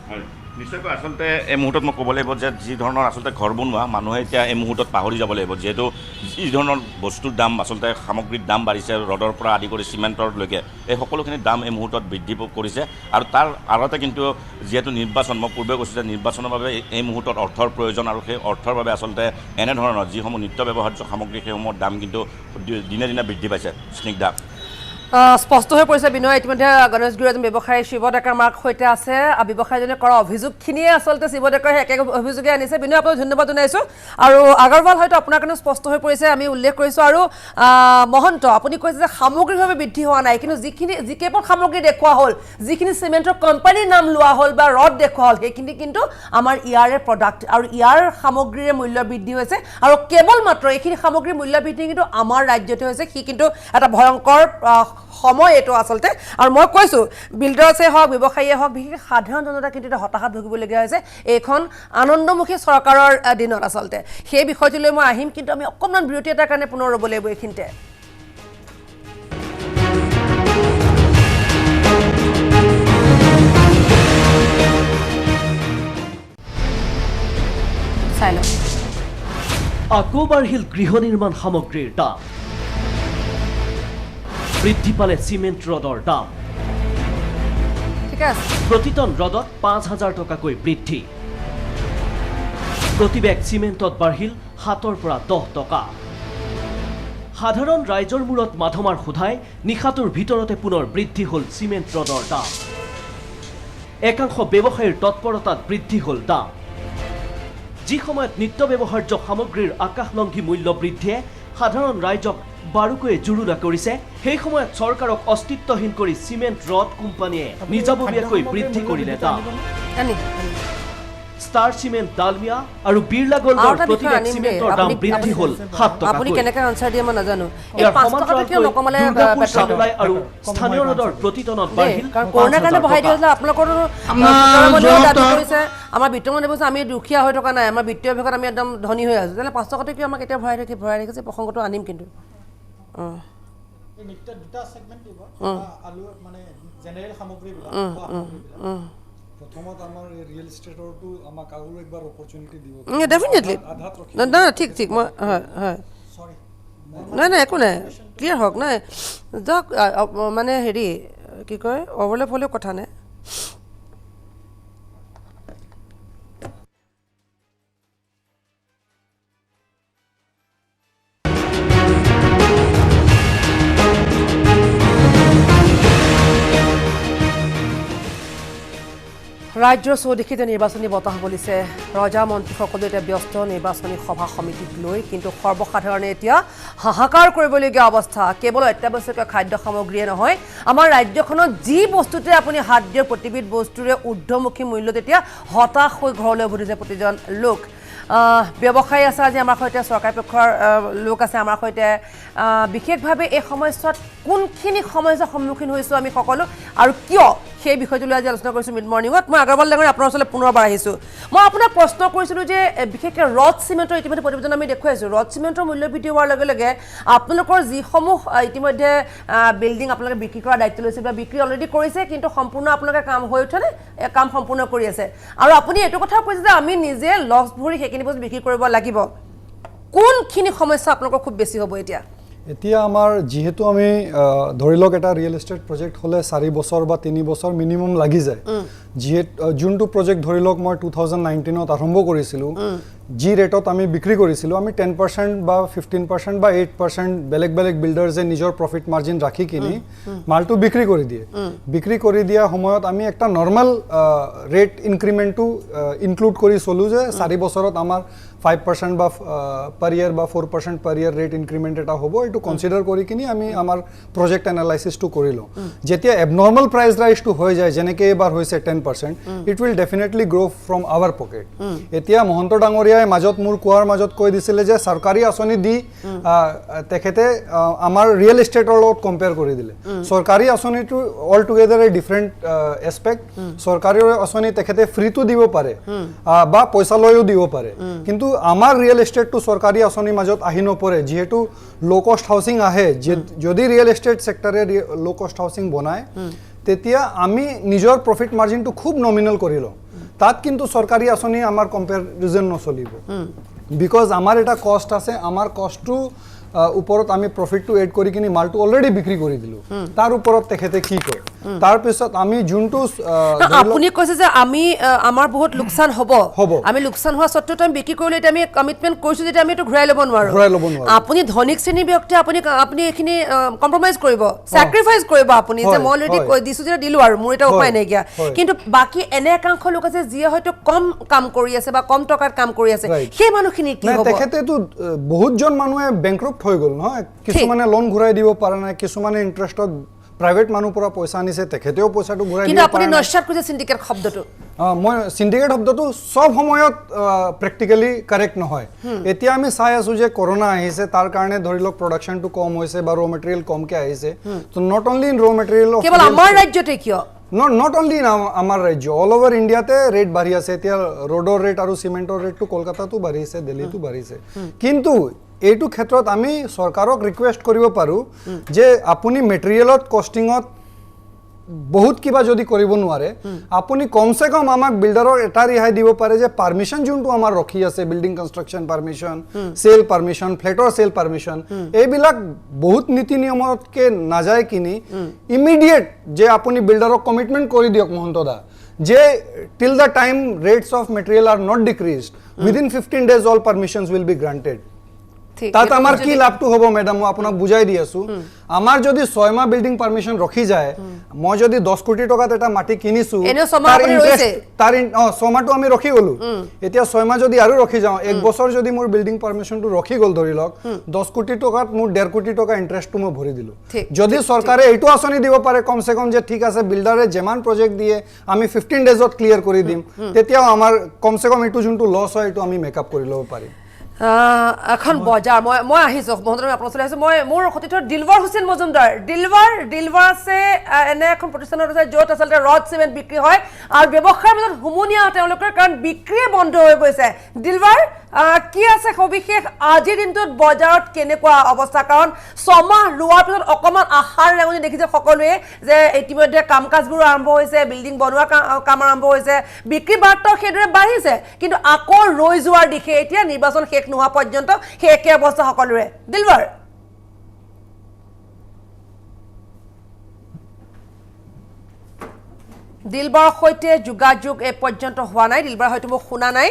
হয় নিশ্চয়কৈ আচলতে এই মুহূৰ্তত মই ক'ব লাগিব যে যি ধৰণৰ আচলতে ঘৰ বনোৱা মানুহে এতিয়া এই মুহূৰ্তত পাহৰি যাব লাগিব যিহেতু যি ধৰণৰ বস্তুৰ দাম আচলতে সামগ্ৰীৰ দাম বাঢ়িছে ৰডৰ পৰা আদি কৰি চিমেণ্টৰলৈকে এই সকলোখিনি দাম এই মুহূৰ্তত বৃদ্ধি কৰিছে আৰু তাৰ আঁৰতে কিন্তু যিহেতু নিৰ্বাচন মই পূৰ্বে কৈছোঁ যে নিৰ্বাচনৰ বাবে এই মুহূৰ্তত অৰ্থৰ প্ৰয়োজন আৰু সেই অৰ্থৰ বাবে আচলতে এনেধৰণৰ যিসমূহ নিত্য ব্যৱহাৰ্য সামগ্ৰী সেইসমূহৰ দাম কিন্তু দিনে দিনে বৃদ্ধি পাইছে স্নিগ্ধা স্পষ্ট হৈ পৰিছে বিনয় ইতিমধ্যে গণেশগুৰিৰ এজন ব্যৱসায়ী শিৱ ডেকাৰ মাৰ সৈতে আছে ব্যৱসায়ীজনে কৰা অভিযোগখিনিয়ে আচলতে শিৱ ডেকাৰ একে অভিযোগে আনিছে বিনয় আপোনাক ধন্যবাদ জনাইছোঁ আৰু আগৰৱাল হয়তো আপোনাৰ কাৰণে স্পষ্ট হৈ পৰিছে আমি উল্লেখ কৰিছোঁ আৰু মহন্ত আপুনি কৈছে যে সামগ্ৰিকভাৱে বৃদ্ধি হোৱা নাই কিন্তু যিকেইপল সামগ্ৰী দেখুওৱা হ'ল যিখিনি চিমেণ্টৰ কোম্পানীৰ নাম লোৱা হ'ল বা ৰড দেখুওৱা হ'ল সেইখিনি কিন্তু আমাৰ ইয়াৰে প্ৰডাক্ট আৰু ইয়াৰ সামগ্ৰীৰে মূল্য বৃদ্ধি হৈছে আৰু কেৱল মাত্ৰ এইখিনি সামগ্ৰীৰ মূল্য বৃদ্ধি কিন্তু আমাৰ ৰাজ্যতে হৈছে সি কিন্তু এটা ভয়ংকৰ সময় এইটো আচলতে আৰু মই কৈছোঁ বিল্ডাৰ্ছে হওক ব্যৱসায়ীয়ে হওক বিশেষকৈ সাধাৰণ জনতা কিন্তু এটা হতাশাত ভুগিবলগীয়া হৈছে এইখন আনন্দমুখী চৰকাৰৰ দিনত আচলতে সেই বিষয়টোলৈ মই আহিম কিন্তু আমি অকণমান বিৰতি এটাৰ কাৰণে পুনৰ ৰ'ব লাগিব এইখিনিতে চাই লওঁ আকৌ বাঢ়িল গৃহ নিৰ্মাণ সামগ্ৰীৰ দাম বৃদ্ধি পালে চিমেণ্ট ৰডৰ দাম ঠিকে আছে প্ৰতিটন ৰডত ৫,০০০ টকাকৈ বৃদ্ধি প্ৰতি বেগ চিমেণ্টত বাঢ়িল ৭ৰ পৰা ১০ টকা সাধাৰণ ৰাইজৰ মূৰত মাধমাৰ সোধাই নিশাটোৰ ভিতৰতে পুনৰ বৃদ্ধি হ'ল চিমেণ্ট ৰডৰ দাম একাংশ ব্যৱসায়ীৰ তৎপৰতাত বৃদ্ধি হ'ল দাম যি সময়ত নিত্য ব্যৱহাৰ্য সামগ্ৰীৰ আকাশলংঘী মূল্য বৃদ্ধিয়ে সাধাৰণ ৰাইজক বাৰুকৈয়ে জুৰুলা কৰিছে সেই সময়ত চৰকাৰক অস্তিত্বহীন কৰি চিমেণ্ট ৰড কোম্পানীয়ে নিজাববীয়াকৈ বৃদ্ধি কৰিলে দাম ষ্টাৰ চিমেণ্ট ডালমিয়া আৰু বিৰলা গোল্ডৰ প্ৰতি বেগ চিমেণ্টৰ দাম বৃদ্ধি হ'ল 7 টকা আপুনি কেনেকৈ আনসাৰ দিয়ে মই নাজানো এই ইয়াৰ 5 টকাটো কিয় নকমালে দুৰ্গাপুৰ চান্দলাই আৰু স্থানীয় ৰডৰ প্ৰতি টনত বাঢ়িল কাৰণ কৰোণাৰ কাৰণে বঢ়াই দিলে আপোনালোকৰ আমাৰ বিত্তমন্ত্ৰী কৈছে আমি দুখীয়া হৈ থকা নাই আমাৰ বিত্তীয় বিভাগত আমি একদম ধনী হৈ আছো তেতিয়াহ'লে 5 টকাটো কিয় আমাক এতিয়া ভৰাই ৰাখিছে প্ৰসংগটো আনিম কিন্তু দুটা সেগমেন্ট দিব আলু মানে জেনেৰেল সামগ্ৰীবিলাক প্ৰথমত আমাৰ ৰিয়েল এষ্টেটৰটো আমাক আৰু একবাৰ অপৰচুনিটি দিব ডেফিনেটলি না ঠিক মই হয় সৰি নাই একো নাই ক্লিয়াৰ হওক নাই যাওক মানে হেৰি কি কয় অভাৰলেপ হ'লেও কথা নাই ৰাজ্যৰ চৌদিশিতে নিৰ্বাচনী বতাহ বলিছে ৰজা মন্ত্ৰীসকলো এতিয়া ব্যস্ত নিৰ্বাচনী সভা সমিতিক লৈ কিন্তু সৰ্বসাধাৰণে এতিয়া হাহাকাৰ কৰিবলগীয়া অৱস্থা কেৱল অত্যাৱশ্যকীয় খাদ্য সামগ্ৰীয়ে নহয় আমাৰ ৰাজ্যখনত যি বস্তুতে আপুনি হাত দিয়ে প্ৰতিবিধ বস্তুৰে ঊৰ্ধ্বমুখী মূল্যত এতিয়া হতাশ হৈ ঘৰলৈ উভতিছে প্ৰতিজন লোক ব্যৱসায়ী আছে আজি আমাৰ সৈতে চৰকাৰী পক্ষৰ লোক আছে আমাৰ সৈতে বিশেষভাৱে এই সময়ছোৱাত কোনখিনি সমস্যাৰ সন্মুখীন হৈছোঁ আমি সকলো আৰু কিয় সেই বিষয়টো লৈ আজি আলোচনা কৰিছোঁ মিড মৰ্ণিঙত মই আগৰবাৰ ডাঙৰীয়া আপোনাৰ ওচৰলৈ পুনৰবাৰ আহিছোঁ মই আপোনাক প্ৰশ্ন কৰিছিলোঁ যে বিশেষকৈ ৰড চিমেণ্টৰ ইতিমধ্যে প্ৰতিবেদন আমি দেখুৱাইছোঁ ৰড চিমেণ্টৰ মূল্য বৃদ্ধি হোৱাৰ লগে লগে আপোনালোকৰ যিসমূহ ইতিমধ্যে বিল্ডিং আপোনালোকে বিক্ৰী কৰাৰ দায়িত্ব লৈছে বা বিক্ৰী অলৰেডি কৰিছে কিন্তু সম্পূৰ্ণ আপোনালোকে কাম হৈ উঠেনে কাম সম্পূৰ্ণ কৰি আছে আৰু আপুনি এইটো কথাও কৈছে যে আমি নিজে লছ ভৰি সেইখিনি বস্তু বিক্ৰী কৰিব লাগিব কোনখিনি সমস্যা আপোনালোকৰ খুব বেছি হ'ব এতিয়া আমাৰ যিহেতু আমি ধৰি লওক এটা ৰিয়েল এষ্টেট প্ৰজেক্ট হ'লে 4 বছৰ বা 3 বছৰ মিনিমাম লাগি যায় যিহেতু যোনটো প্ৰজেক্ট ধৰি লওক মই 2019ত আৰম্ভ কৰিছিলোঁ যি ৰেটত আমি বিক্ৰী কৰিছিলোঁ আমি 10% বা 15% বা 8% বেলেগ বেলেগ বিল্ডাৰ্ছে নিজৰ প্ৰফিট মাৰ্জিন ৰাখি কিনি মালটো বিক্ৰী কৰি দিয়ে বিক্ৰী কৰি দিয়া সময়ত আমি একটা নৰ্মেল ৰেট ইনক্ৰিমেণ্টটো ইনক্লুড কৰি চলোঁ যে 4 বছৰত আমাৰ 5% বা per year বা 4% per year ৰেট ইনক্ৰিমেণ্ট এটা হ'ব এইটো কনচিডাৰ কৰি কিনি আমি আমাৰ প্ৰজেক্ট এনালাইচিছটো কৰি লওঁ যেতিয়া এবনৰ্মেল প্ৰাইচ ৰাইজটো হৈ যায় যেনেকৈ এবাৰ হৈছে 10% it will definitely grow' from our pocket এতিয়া মহন্ত ডাঙৰীয়াই মাজত মোৰ কোৱাৰ মাজত কৈ দিছিলে যে চৰকাৰী আঁচনি দি তেখেতে আমাৰ ৰিয়েল এষ্টেটৰ লগত কম্পেয়াৰ কৰি দিলে চৰকাৰী আঁচনিটো অল টুগেডাৰ এ ডিফাৰেণ্ট এছপেক্ট চৰকাৰী আঁচনি তেখেতে ফ্ৰীটো দিব পাৰে বা পইচা লৈও দিব পাৰে কিন্তু আমাৰ ৰিয়েল এষ্টেটটো চৰকাৰী আঁচনিৰ মাজত আহি নপৰে যিহেতু ল' কষ্ট হাউচিং আহে যদি ৰিয়েল এষ্টেট ছেক্টৰে ল' কষ্ট হাউচিং বনায় তেতিয়া আমি নিজৰ প্ৰফিট মাৰ্জিনটো খুব নমিনেল কৰি লওঁ তাত কিন্তু চৰকাৰী আঁচনি আমাৰ কম্পেৰিজন নচলিব বিকজ আমাৰ এটা কষ্ট আছে আমাৰ কষ্টটো ওপৰত আমি প্ৰফিটটো এড কৰি কিনি মালটো অলৰেডি বিক্ৰী কৰি দিলোঁ তাৰ ওপৰত তেখেতে কি কয় তাৰপিছত আমি যোনটো আপুনি কৈছে যে আমি আমাৰ বহুত লোকচান হ'ব আমি লোকচান হোৱা স্বত্বেও আমি বিক্ৰী কৰিলে এতিয়া আমি কমিটমেণ্ট কৰিছোঁ যেতিয়া আমি এইটো ঘূৰাই ল'ব নোৱাৰোঁ আপুনি ধনিক শ্ৰেণীৰ ব্যক্তি আপুনি এইখিনি কম্প্ৰমাইজ কৰিব ছেক্ৰিফাইচ কৰিব আপুনি যে মই অলৰেডি দিছোঁ যেতিয়া দিলোঁ আৰু মোৰ এটা উপায় নাইকিয়া কিন্তু বাকী এনে একাংশ লোক আছে যিয়ে হয়তো কম কাম কৰি আছে বা কম টকাত কাম কৰি আছে সেই মানুহখিনি কি হ'ব তেখেতেতো বহুতজন মানুহে বেংক্ৰাপ্ট হৈ গ'ল নহয় কিছুমানে লোন ঘূৰাই দিব পৰা নাই কিছুমানে ইণ্টাৰেষ্টত প্ৰাইভেট মানুহৰ পৰা পইচা আনিছে তেখেতেও পইচাটো ঘূৰাই কিন্তু আপুনি নস্যাৎ কৰিছে সিন্ডিকেট শব্দটো মই সিন্ডিকেট শব্দটো সব সময়ত প্ৰেক্টিক্যালি কাৰেক্ট নহয় এতিয়া আমি চাই আছো যে কৰোনা আহিছে তাৰ কাৰণে ধৰি লওক প্ৰডাকশনটো কম হৈছে বা ৰ মেটেৰিয়েল কমকে আহিছে তো নট অনলি ইন ৰ মেটেৰিয়েল কেৱল আমাৰ ৰাজ্যতে কিয় not only in আমাৰ ৰাজ্য অল ওভাৰ ইণ্ডিয়াতে ৰেট বাঢ়ি আছে এতিয়া ৰোডৰ ৰেট আৰু সিমেন্টৰ ৰেটটো কলকাতাতো বাঢ়িছে দিল্লীতো বাঢ়িছে কিন্তু এইটো ক্ষেত্ৰত আমি চৰকাৰক ৰিকুৱেষ্ট কৰিব পাৰো যে আপুনি মেটেৰিয়েলত কষ্টিংত বহুত কিবা যদি কৰিব নোৱাৰে আপুনি কমসে কম আমাক বিল্ডাৰৰ এটা ৰিহাই দিব পাৰে যে পাৰমিশন যোনটো আমাৰ ৰখি আছে building construction permission sale permission ফ্লেটৰ সেল পাৰমিশন এইবিলাক বহুত নীতি নিয়মতকে নাযায় কিনি ইমিডিয়েট যে আপুনি বিল্ডাৰক কমিটমেন্ট কৰি দিয়ক মহন্তদা যে till the time rates of material are not decreased within 15 days all permissions will be granted তাত আমাৰ কি লাভটো হ'ব মেডাম মই আপোনাক বুজাই দি আছো আমাৰ যদি 6 মাহ বিল্ডিং পাৰমিশন ৰখি যায় মই যদি 10 কোটি টকাত এটা মাটি কিনিছো তাৰ 6 মাহটো আমি ৰখি গলো এতিয়া 6 মাহ যদি আৰু ৰখি যাওঁ এক বছৰ যদি মোৰ বিল্ডিং পাৰমিশনটো ৰখি গল ধৰি লওক 10 কোটি টকাত মোৰ 1.5 কোটি টকা ইন্টাৰেষ্টটো মই ভৰি দিলো যদি চৰকাৰে এইটো আঁচনি দিব পাৰে কমসে কম যে ঠিক আছে বিল্ডাৰে যেমান প্ৰজেক্ট দিয়ে আমি 15 ডেজত ক্লিয়াৰ কৰি দিম তেতিয়াও আমাৰ কমসে কম এইটো যোনটো লছ হয় এইটো আমি মেকআপ কৰি ল'ব পাৰিম এখন বজাৰ মই আহিছো মহোদয় আপোনাৰ ওচৰলৈ আহিছো মই মোৰ অতিথি দিলৱাৰ হুছেইন মজুমদাৰ দিলৱাৰ আছে এনে এখন প্ৰতিষ্ঠানত আছে য'ত আচলতে ৰড সিমেন্ট বিক্ৰী হয় আৰু ব্যৱসায়ৰ মাজত হুমুনিয়া তেওঁলোকৰ কাৰণ বিক্ৰী বন্ধ হৈ গৈছে দিলৱাৰ কি আছে সবিশেষ আজিৰ দিনটোত বজাৰত কেনেকুৱা অৱস্থা কাৰণ 6 মাহ লোৱাৰ পিছত অকমান আহাৰ ৰেঙনি দেখিছে সকলোৱে যে ইতিমধ্যে কাম কাজবোৰ আৰম্ভ হৈছে বিল্ডিং বনোৱা কাম আৰম্ভ হৈছে বিক্ৰী বাৰ্তাও সেইদৰে বাঢ়িছে কিন্তু আকৌ ৰৈ যোৱাৰ দিশে এতিয়া নিৰ্বাচন শেষ নোহোৱা পৰ্যন্ত সেই একে অৱস্থা সকলোৰে দিলৱাৰ দিলবাৰৰ সৈতে যোগাযোগ এই পৰ্যন্ত হোৱা নাই দিলবাৰ হয়তো মোক শুনা নাই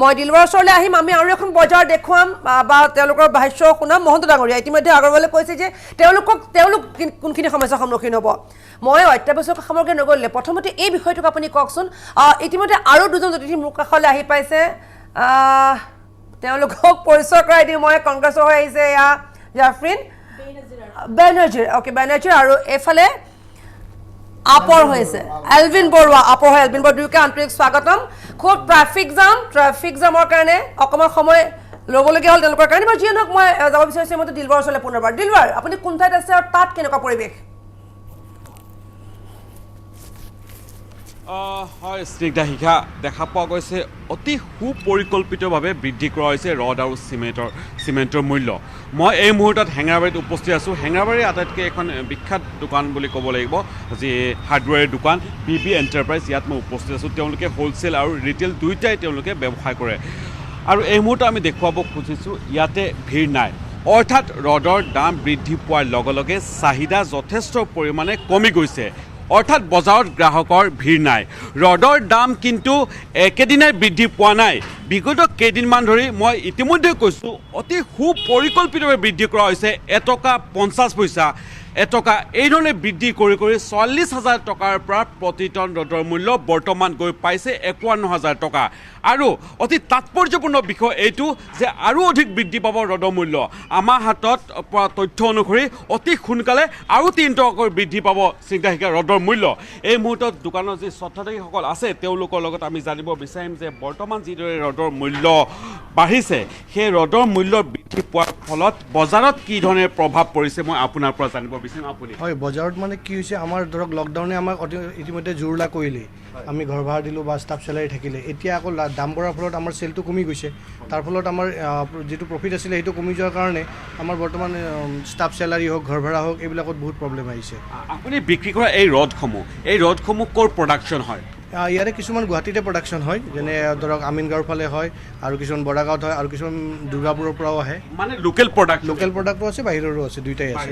মই দিলবাৰৰ ওচৰলৈ আহিম আমি আৰু এখন বজাৰ দেখুৱাম বা তেওঁলোকৰ ভাষ্য শুনাম মহন্ত ডাঙৰীয়া ইতিমধ্যে আগৰৱালে কৈছে যে তেওঁলোক কোনখিনি সমস্যাৰ সন্মুখীন হ'ব মই অত্যাৱশ্যক সামগ্ৰী নগ'লে প্ৰথমতে এই বিষয়টোক আপুনি কওকচোন ইতিমধ্যে আৰু দুজন অতিথি মোৰ কাষলৈ আহি পাইছে তেওঁলোকক পৰিচয় কৰাই দিওঁ মই কংগ্ৰেছৰ হৈ আহিছে এয়া জাফৰিন বেনাৰ্জী অ'কে বেনাৰ্জী আৰু এইফালে আপৰ হৈছে এলভিন বৰুৱা আপৰ হয় এলভিন বৰুৱা দুয়োকে আন্তৰিক স্বাগতম খুব ট্ৰাফিক জামৰ কাৰণে অকমান সময় ল'বলগীয়া হ'ল তেওঁলোকৰ কাৰণে মই যিয়ে নহওক মই যাব বিচাৰিছোঁ মতে দিলবাৰ ওচৰলৈ পুনৰবাৰ দিলবাৰ আপুনি কোন ঠাইত আছে আৰু তাত কেনেকুৱা পৰিৱেশ হয় স্নিগ্ধা শিখা দেখা পোৱা গৈছে অতি সুপৰিকল্পিতভাৱে বৃদ্ধি কৰা হৈছে ৰড আৰু চিমেণ্টৰ মূল্য মই এই মুহূৰ্তত হেঙেৰাবাৰীত উপস্থিত আছোঁ হেঙেৰাবাৰীৰ আটাইতকৈ এখন বিখ্যাত দোকান বুলি ক'ব লাগিব যি হাৰ্ডৱেৰ দোকান BB এণ্টাৰপ্ৰাইজ ইয়াত মই উপস্থিত আছোঁ তেওঁলোকে হ'লচেল আৰু ৰিটেইল দুয়োটাই তেওঁলোকে ব্যৱসায় কৰে আৰু এই মুহূৰ্তত আমি দেখুৱাব খুজিছোঁ ইয়াতে ভিৰ নাই অৰ্থাৎ ৰডৰ দাম বৃদ্ধি পোৱাৰ লগে লগে চাহিদা যথেষ্ট পৰিমাণে কমি গৈছে অৰ্থাৎ বজাৰত গ্ৰাহকৰ ভিৰ নাই ৰডৰ দাম কিন্তু একেদিনাই বৃদ্ধি পোৱা নাই বিগত কেইদিনমান ধৰি মই ইতিমধ্যে কৈছোঁ অতি সুপৰিকল্পিতভাৱে বৃদ্ধি কৰা হৈছে 1 টকা 50 পইচা এটকা এইধৰণে বৃদ্ধি কৰি 40,000 টকাৰ পৰা প্ৰতি টন ৰডৰ মূল্য বৰ্তমান গৈ পাইছে 51,000 টকা আৰু অতি তাৎপৰ্যপূৰ্ণ বিষয় এইটো যে আৰু অধিক বৃদ্ধি পাব ৰডৰ মূল্য আমাৰ হাতত পৰা তথ্য অনুসৰি অতি সোনকালে আৰু 3 টকাকৈ বৃদ্ধি পাব চিন্তাহিকা ৰডৰ মূল্য এই মুহূৰ্তত দোকানৰ যি স্বত্বাধিকাৰীসকল আছে তেওঁলোকৰ লগত আমি জানিব বিচাৰিম যে বৰ্তমান যিদৰে ৰডৰ মূল্য বাঢ়িছে সেই ৰডৰ মূল্য বৃদ্ধি পোৱাৰ ফলত বজাৰত কি ধৰণে প্ৰভাৱ পৰিছে মই আপোনাৰ পৰা জানিব বিচাৰিম আপুনি হয় বজাৰত মানে কি হৈছে আমাৰ ধৰক লকডাউনে আমাক ইতিমধ্যে জোৰলা কৰিলে আমি ঘৰ ভাড়া দিলোঁ বা ষ্টাফ চেলাৰী থাকিলে এতিয়া আকৌ দাম বঢ়াৰ ফলত আমাৰ চেলটো কমি গৈছে তাৰ ফলত আমাৰ যিটো প্ৰফিট আছিলে সেইটো কমি যোৱাৰ কাৰণে আমাৰ বৰ্তমান ষ্টাফ চেলাৰী হওক ঘৰ ভাড়া হওক এইবিলাকত বহুত প্ৰব্লেম আহিছে আপুনি বিক্ৰী কৰা এই ৰডসমূহ ক'ৰ প্ৰডাকশ্যন হয় ইয়াৰে কিছুমান গুৱাহাটীতে প্ৰডাকশ্যন হয় যেনে ধৰক আমিনগাঁৱৰ ফালে হয় আৰু কিছুমান বৰাগাঁৱত হয় আৰু কিছুমান দুৰ্গাপুৰৰ পৰাও আহে মানে লোকেল প্ৰডাক্টটো আছে বাহিৰৰো আছে দুইটাই আছে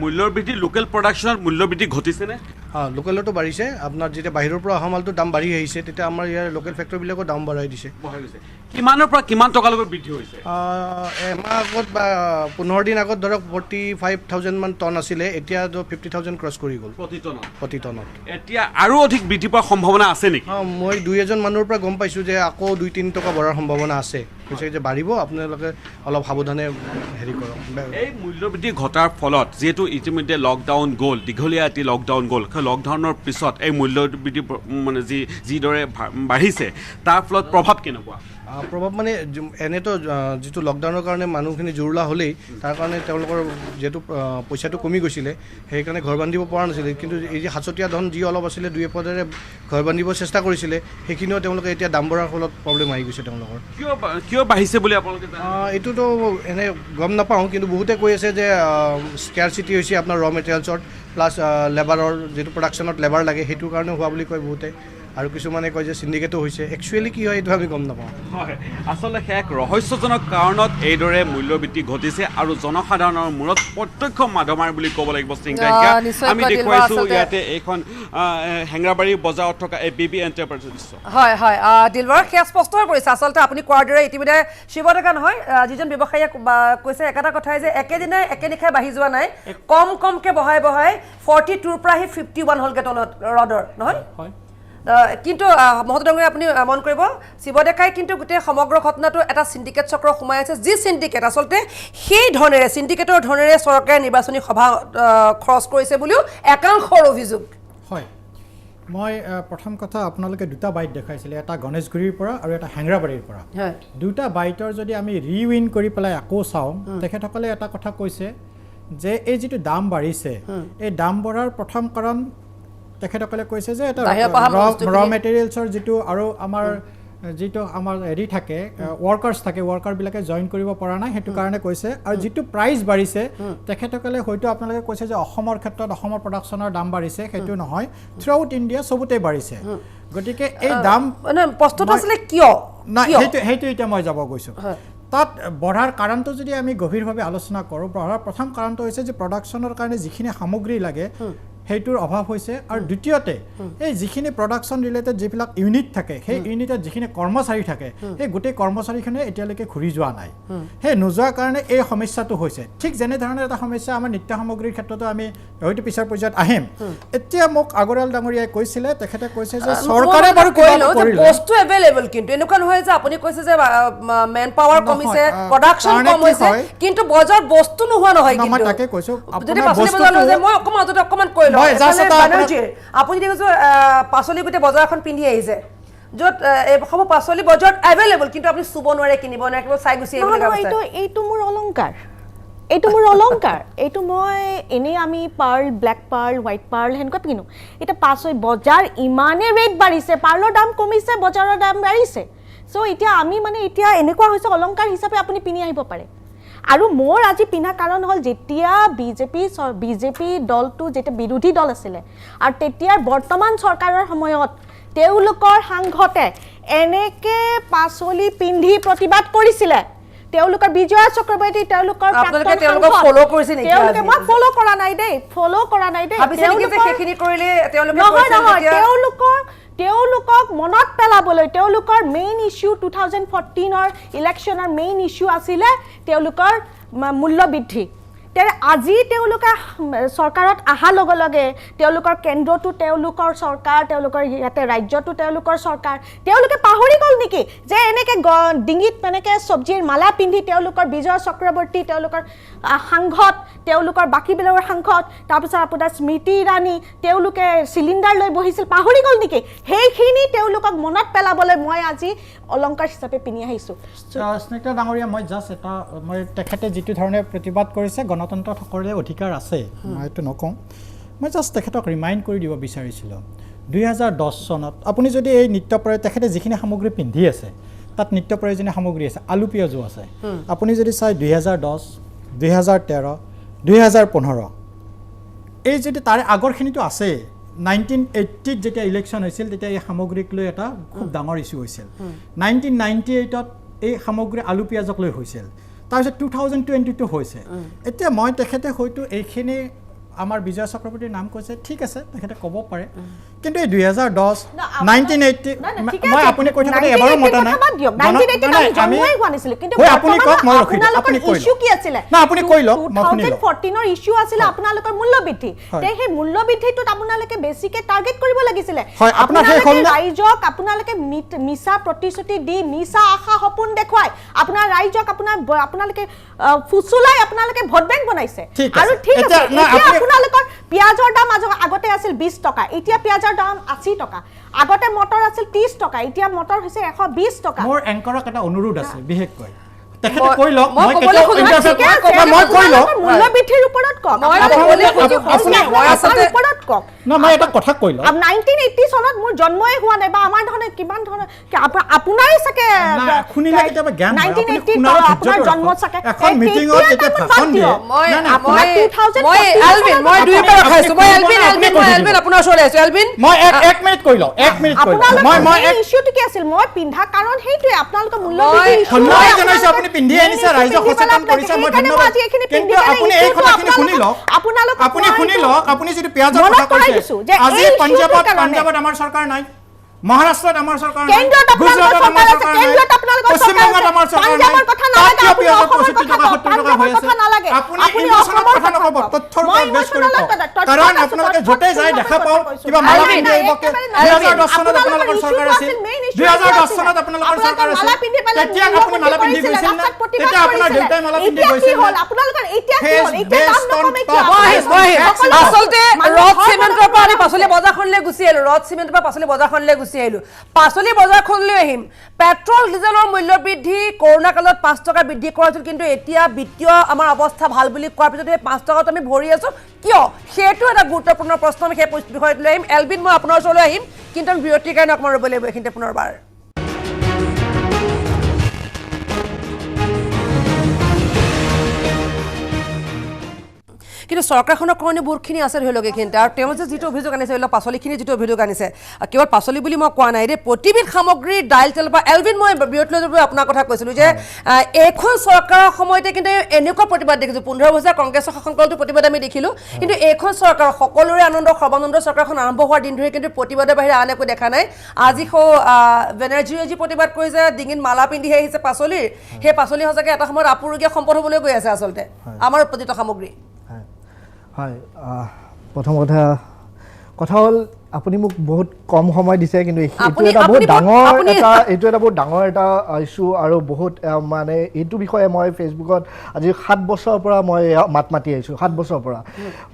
মূল্যৰ বৃদ্ধি লোকেল প্ৰডাকশ্যনত মূল্য বৃদ্ধি ঘটিছেনে লোকেলতো বাঢ়িছে আপোনাৰ যেতিয়া বাহিৰৰ পৰা অহা মালটো দাম বাঢ়ি আহিছে তেতিয়া আমাৰ ইয়াৰ লোকেল ফেক্টৰীবিলাকো দাম বঢ়াই দিছে কিমানৰ পৰা কিমান টকালৈকে বৃদ্ধি হৈছে এমাহ আগত বা 15 দিন আগত ধৰক 45,000 মান টন আছিলে এতিয়া 50,000 ক্ৰছ কৰি গ'ল প্ৰতি টনত এতিয়া আৰু অধিক বৃদ্ধি পোৱাৰ সম্ভাৱনা আছে নেকি মই 2-এজন মানুহৰ পৰা গম পাইছোঁ যে আকৌ 2-3 টকা বঢ়াৰ সম্ভাৱনা আছে কৈছে যে বাঢ়িব, আপোনালোকে অলপ সাৱধানে হেৰি কৰক। এই মূল্যবৃদ্ধি ঘটাৰ ফলত যিহেতু ইতিমধ্যে লকডাউন গ'ল, দীঘলীয়া এটি লকডাউন গ'ল, সেই লকডাউনৰ পিছত এই মূল্যবৃদ্ধি মানে যিদৰে বাঢ়িছে তাৰ ফলত প্ৰভাৱ কেনেকুৱা? প্ৰভাৱ মানে এনেতো যিটো লকডাউনৰ কাৰণে মানুহখিনি জুৰুলা হ'লেই, তাৰ কাৰণে তেওঁলোকৰ যিহেতু পইচাটো কমি গৈছিলে, সেইকাৰণে ঘৰ বান্ধিব পৰা নাছিলে। কিন্তু এই যে সাঁচতীয়া ধন যি অলপ আছিলে 2-1 ঘৰ বান্ধিব চেষ্টা কৰিছিলে, সেইখিনিও তেওঁলোকে এতিয়া দাম বঢ়াৰ ফলত প্ৰব্লেম আহি গৈছে তেওঁলোকৰ। কিয় বাঢ়িছে বুলি আপোনালোকে এইটোতো এনে গম নাপাওঁ, কিন্তু বহুতে কৈ আছে যে স্কেয়াৰচিটি হৈছে আপোনাৰ ৰ মেটেৰিয়েলছৰ, প্লাছ লেবাৰৰ যিটো প্ৰডাকশ্যনত লেবাৰ লাগে সেইটোৰ কাৰণে হোৱা বুলি কয় বহুতে, আৰু কিছুমানে কয় যে চিণ্ডিকেটো হৈছে। একচুৱেলি কি হয় এইটো আমি গম নাপাওঁ। হয়, আচলতে সেয়া এক ৰহস্যজনক কাৰণত এইদৰে মূল্যবৃদ্ধি ঘটিছে আৰু জনসাধাৰণৰ মূৰত প্ৰত্যক্ষ মাধমাৰ বুলি ক'ব লাগিব। আমি দেখুৱাইছোঁ ইয়াতে এইখন হেঙেৰাবাৰী বজাৰত থকা ABB এণ্টাৰপ্ৰাইজৰ দৃশ্য। হয় হয় দিলবাৰ, সেয়া স্পষ্ট হৈ পৰিছে। আচলতে আপুনি কোৱাৰ দৰে ইতিমধ্যে শিৱ ডেকা নহয়, যিজন ব্যৱসায়ীয়ে কৈছে একেটা কথাই যে একেদিনাই একে নিশাই বাঢ়ি যোৱা নাই, কমকৈ বঢ়াই 42ৰ পৰা আহি 51 হ'লগৈ তলত ৰডৰ, নহয়? কিন্তু মহোদয় ডাঙৰীয়া আপুনি মন কৰিব, শিৱ ডেকাই কিন্তু গোটেই সমগ্ৰ ঘটনাটো এটা চিণ্ডিকেট চক্ৰ সোমাই আছে, যি চিণ্ডিকেট আচলতে সেই ধৰণেৰে চিণ্ডিকেটৰ ধৰণেৰে চৰকাৰে নিৰ্বাচনী সভা খৰচ কৰিছে বুলিও একাংশৰ অভিযোগ। হয়, মই প্ৰথম কথা আপোনালোকে দুটা বাইট দেখাইছিলে, এটা গণেশগুৰিৰ পৰা আৰু এটা হেঙেৰাবাৰীৰ পৰা। দুটা বাইটৰ যদি আমি ৰিউইন কৰি পেলাই আকৌ চাওঁ, তেখেতসকলে এটা কথা কৈছে যে এই যিটো দাম বাঢ়িছে, এই দাম বঢ়াৰ প্ৰথম কাৰণ তেখেতসকলে কৈছে যে এটা ৰ মেটেৰিয়েলছৰ যিটো আৰু আমাৰ যিটো আমাৰ হেৰি থাকে ৱৰ্কাৰ্ছ থাকে, ৱৰ্কাৰবিলাকে জইন কৰিব পৰা নাই, সেইটো কাৰণে কৈছে। আৰু যিটো প্ৰাইচ বাঢ়িছে, তেখেতসকলে হয়তো আপোনালোকে কৈছে যে অসমৰ ক্ষেত্ৰত অসমৰ প্ৰডাকশ্যনৰ দাম বাঢ়িছে, সেইটো নহয়, থ্ৰু আউট ইণ্ডিয়া চবতে বাঢ়িছে। গতিকে এই দাম প্ৰশ্নটো আছিলে কিয় নাই, সেইটো এতিয়া মই যাব গৈছোঁ। তাত বঢ়াৰ কাৰণটো যদি আমি গভীৰভাৱে আলোচনা কৰোঁ, বঢ়াৰ প্ৰথম কাৰণটো হৈছে যে প্ৰডাকশ্যনৰ কাৰণে যিখিনি সামগ্ৰী লাগে সেইটোৰ অভাৱ হৈছে, আৰু দ্বিতীয়তে এই যিখিনি প্ৰডাকশ্যন ৰিলেটেড যিবিলাক ইউনিট থাকে, সেই ইউনিটত যিখিনি কৰ্মচাৰী থাকে, সেই গোটেই কৰ্মচাৰীখিনি এতিয়ালৈকে ঘূৰি যোৱা নাই। সেই নোযোৱাৰ কাৰণে এই সমস্যাটো হৈছে। ঠিক যেনেধৰণৰ এটা সমস্যা আমাৰ নিত্য সামগ্ৰীৰ ক্ষেত্ৰতো আমি হয়তো পিছৰ পৰ্যায়ত আহিম। এতিয়া মোক আগৰৱাল ডাঙৰীয়াই কৈছিলে, তেখেতে কৈছে যে চৰকাৰে বাৰু বস্তু এভেইলেবল, কিন্তু এনেকুৱা নহয় যে আপুনি কৈছে যে মেন পাৱাৰ কমিছে, প্ৰডাকশ্যন কম হৈছে, কিন্তু বজাৰত বস্তু নোহোৱা নহয়। মই তাকে কৈছোঁ, মই অকণমান কৈ আপুনি দেখিছোঁ পাচলি গোটেই বজাৰখন পিন্ধি আহিছে, য'ত এইসমূহ পাচলি বজাৰত এভেইলেবল, কিন্তু আপুনি চুব নোৱাৰে, কিনিব নোৱাৰে, কেৱল চাই গুচি আহিব। এইটো মোৰ অলংকাৰ, এইটো মই এনেই আমি pearl, black pearl, white pearl সেনেকুৱা কিনো। এতিয়া পাচলি বজাৰ ইমানেই ৰেট বাঢ়িছে, পাৰ্লৰ দাম কমিছে, বজাৰৰ দাম বাঢ়িছে। চ' এতিয়া আমি মানে এতিয়া এনেকুৱা হৈছে অলংকাৰ হিচাপে আপুনি পিন্ধি আহিব পাৰে। আৰু মোৰ আজি পিন্ধা কাৰণ হ'ল, যেতিয়া বিজেপি দলটো যেতিয়া বিৰোধী দল আছিলে, আৰু তেতিয়াৰ বৰ্তমান চৰকাৰৰ সময়ত তেওঁলোকৰ সাংসদে এনেকৈ পাচলি পিন্ধি প্ৰতিবাদ কৰিছিলে। তেওঁলোকৰ বিজয়া চক্ৰৱৰ্তী, তেওঁলোকৰ মই ফ'ল' কৰা নাই দেই, তেওঁলোকক মনত পেলাবলৈ, তেওঁলোকৰ মেইন ইছ্যু 2014 ইলেকশ্যনৰ মেইন ইছ্যু আছিলে তেওঁলোকৰ মূল্য বৃদ্ধি। আজি তেওঁলোকে চৰকাৰত অহাৰ লগে লগে তেওঁলোকৰ কেন্দ্ৰটো তেওঁলোকৰ চৰকাৰ, তেওঁলোকৰ ইয়াতে ৰাজ্যটো তেওঁলোকৰ চৰকাৰ, তেওঁলোকে পাহৰি গ'ল নেকি যে এনেকৈ ডিঙিত এনেকৈ চব্জিৰ মালা পিন্ধি তেওঁলোকৰ বিজয় চক্ৰৱৰ্তী, তেওঁলোকৰ সাংসদ, তেওঁলোকৰ বাকীবিলাকৰ সাংসদ, তাৰপিছত আপোনাৰ স্মৃতি ইৰাণী, তেওঁলোকে চিলিণ্ডাৰ লৈ বহিছিল, পাহৰি গ'ল নেকি? সেইখিনি তেওঁলোকক মনত পেলাবলৈ মই আজি অলংকাৰ হিচাপে পিন্ধি আহিছোঁ। স্নিগ্ধা ডাঙৰীয়া, মই তেখেতে যিটো ধৰণে প্ৰতিবাদ কৰিছে, গণতন্ত্ৰত সকলোৰে অধিকাৰ আছে, মই এইটো নকওঁ। মই জাষ্ট তেখেতক ৰিমাইণ্ড কৰি দিব বিচাৰিছিলোঁ, 2010 চনত আপুনি যদি এই নৃত্য তেখেতে যিখিনি সামগ্ৰী পিন্ধি আছে, তাত নিত্য প্ৰয়োজনীয় সামগ্ৰী আছে, আলু পিঁয়াজো আছে। আপুনি যদি চাই 2010, 2013, 2015, এই যদি তাৰে আগৰখিনিতো আছে। 1980 যেতিয়া ইলেকশ্যন হৈছিল, তেতিয়া এই সামগ্ৰীক লৈ এটা খুব ডাঙৰ ইছ্যু হৈছিল। 1998ত এই সামগ্ৰী আলু পিঁয়াজক লৈ হৈছিল, তাৰপিছত 2022 হৈছে। এতিয়া তেখেতে হয়তো এইখিনি আমাৰ বিজয় চক্ৰৱৰ্তীৰ নাম কৈছে ঠিক আছে তেখেতে ক'ব পাৰে কিন্তু এই 2010 1980 মই আপুনি কৈ থাকোঁতে এবাৰো মতা নাই আপুনি কওক মই ৰখি দিম আপুনি কৈ ইস্যু কি আছিলে না আপুনি কৈ লওক মই শুনি লওক 2014 ৰ ইস্যু আছিলে আপোনালোকৰ মূল্য বৃদ্ধি তে সেই মূল্য বৃদ্ধিটোত আপোনালোকে বেছিকে টাৰ্গেট কৰিব লাগিছিলে আপোনালোকে ৰাইজক আপোনালোকে মিছা প্ৰতিশ্ৰুতি দি মিছা আশা সপোন দেখুৱাই আপোনাৰ ৰাইজক আপোনালোকে ফুচুলাই আপোনালোকে ভোট বেংক বনাইছে আৰু ঠিক আছে আপোনালোকৰ পিয়াজৰ দাম আগতে আছিল 20 টকা এতিয়া পিয়াজৰ দাম 80 টকা আগতে মটৰ আছিল 30 টকা এতিয়া মটৰ হৈছে 120 টকা মোৰ এংকৰক এটা অনুৰোধ আছে বিশেষকৈ তেখেতে কৈ লওক মই কৈ লওক মূল্য বৃদ্ধিৰ ওপৰত কওক মই এটা কথা কৈ লওক 1980 চনত মোৰ জন্মই হোৱা নাই বা আমাৰ ধৰণে কিমান ধৰণৰ আপোনাৰে চাগে শুনিলে কেতিয়াবা জ্ঞান 1980 আপোনাৰ জন্ম চাগে এখন মিটিংত যেতিয়া ভাষণ দিয়ে মই এলভিন মই দুইবাৰ খাইছো মই এলভিন আপোনাৰ ওচৰলৈ আছো এলভিন মই এক মিনিট কৈ লওক মই ইস্যুটো কি আছিল মই পিন্ধা কাৰণ সেইটোৱে আপোনালোকৰ মূল্য বৃদ্ধি ইস্যু ধন্যবাদ জনাইছো আপুনি পিন্ধি আনিছে ৰাইজক সচেতন কৰিছে মই ধন্যবাদ কিন্তু আপুনি এই কথাখিনি শুনি লওক আপুনি শুনি লওক আপুনি যদি পিয়াজৰ কথা কৈছে আজি পাঞ্জাবত আমাৰ চৰকাৰ নাই মহাৰাষ্ট্ৰত আমাৰ চৰকাৰ নাই গুজৰাটত আমাৰ চৰকাৰ নাই পশ্চিম বংগত আমাৰ চৰকাৰ নাই তাত পিয়াজৰ 65 টকা 70 টকা হৈ আছে আপুনি ইমোচনৰ কথা নক'ব তথ্যৰ ওপৰত বেছ কৰি কওক কাৰণ আপোনালোকে য'তে যায় দেখা পাওঁ কিবা মালা পিন্ধি আহিব 2010 চনত আপোনালোকৰ চৰকাৰ আছিল 2010 চনত আপোনালোকৰ চৰকাৰ আছিল তেতিয়া আপুনি মালা পিন্ধি গৈছিল না তেতিয়া আপোনাৰ দেউতাই মালা পিন্ধি গৈছিল আপোনালোকৰ এতিয়া কি হ'ল এতিয়া দাম নকমে কি আচলতে ৰড চিমেণ্টৰ পৰা আমি পাচলি বজাৰখনলৈ গুচি আহিলো ৰড চিমেণ্টৰ পৰা পাচলি বজাৰখনলৈ গুচি আহিলো পাচলি বজাৰখনলৈ আহিম পেট্ৰল ডিজেলৰ মূল্য বৃদ্ধি কৰোণা কালত 5 টকা বৃদ্ধি কৰা হৈছিল কিন্তু এতিয়া বিত্তীয় আমাৰ অৱস্থা ভাল বুলি কোৱাৰ পিছত এই 5 টকাত আমি ভৰি আছো কিয় সেইটো এটা গুৰুত্বপূৰ্ণ প্ৰশ্ন আমি সেই বিষয়ত লৈ আহিম এলভিন মই আপোনাৰ ওচৰলৈ আহিম কিন্তু আমি বিৰতিৰ কাৰণে অকণমান ৰ'ব লাগিব এইখিনিতে পুনৰবাৰ কিন্তু চৰকাৰখনৰ কাৰণে বহুতখিনি আছে ধৰি লওক এইখিনিতে আৰু তেওঁ যে যিটো অভিযোগ আনিছে ধৰি লওক পাচলিখিনি যিটো অভিযোগ আনিছে কেৱল পাচলি বুলি মই কোৱা নাই দেই প্ৰতিবিধ সামগ্ৰীৰ দাইল তেল বা এলভিন মই বিৰতি লৈ আপোনাৰ কথা কৈছিলোঁ যে এইখন চৰকাৰৰ সময়তে কিন্তু এনেকুৱা প্ৰতিবাদ দেখিছোঁ 15 বছৰ কংগ্ৰেছৰ শাসনকালতো প্ৰতিবাদ আমি দেখিলোঁ কিন্তু এইখন চৰকাৰ সকলোৰে আনন্দ সৰ্বানন্দ চৰকাৰখন আৰম্ভ হোৱাৰ দিন ধৰি কিন্তু প্ৰতিবাদৰ বাহিৰে আন একো দেখা নাই আজি বেনাৰ্জীয়ে যি প্ৰতিবাদ কৰিছে ডিঙিত মালা পিন্ধি আহিছে পাচলিৰ সেই পাচলি সঁচাকৈ এটা সময়ত আপুৰুগীয়া সম্পদ হ'বলৈ গৈ আছে আচলতে আমাৰ উৎপাদিত সামগ্ৰী হয় প্ৰথম কথা হ'ল আপুনি মোক বহুত কম সময় দিছে কিন্তু এইটো এটা বহুত ডাঙৰ এটা ইস্যু আৰু বহুত মানে এইটো বিষয়ে মই ফেচবুকত আজি 7 বছৰৰ পৰা মই মাত মাতি আহিছোঁ 7 বছৰৰ পৰা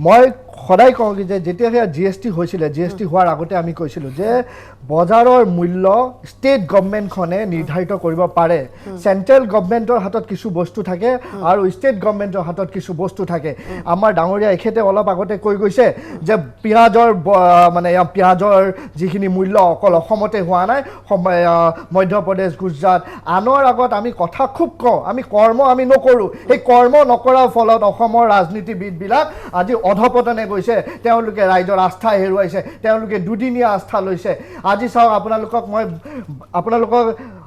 মই সদায় কওঁ যে যেতিয়া সেয়া GST হৈছিলে GST হোৱাৰ আগতে আমি কৈছিলোঁ যে বজাৰৰ মূল্য ষ্টেট গভৰ্ণমেণ্টখনে নিৰ্ধাৰিত কৰিব পাৰে চেণ্ট্ৰেল গভৰ্ণমেণ্টৰ হাতত কিছু বস্তু থাকে আৰু ষ্টেট গভৰ্ণমেণ্টৰ হাতত কিছু বস্তু থাকে আমাৰ ডাঙৰীয়া এখেতে অলপ আগতে কৈ গৈছে যে পিঁয়াজৰ মানে পিঁয়াজৰ যিখিনি মূল্য অকল অসমতে হোৱা নাই মধ্যপ্ৰদেশ গুজৰাট আনৰ আগত আমি কথা খুব কওঁ আমি কৰ্ম আমি নকৰোঁ সেই কৰ্ম নকৰাৰ ফলত অসমৰ ৰাজনীতিবিদবিলাক আজি অধপতনে গৈছে তেওঁলোকে ৰাইজৰ আস্থা হেৰুৱাইছে তেওঁলোকে দুদিনীয়া আস্থা লৈছে আজি চাওক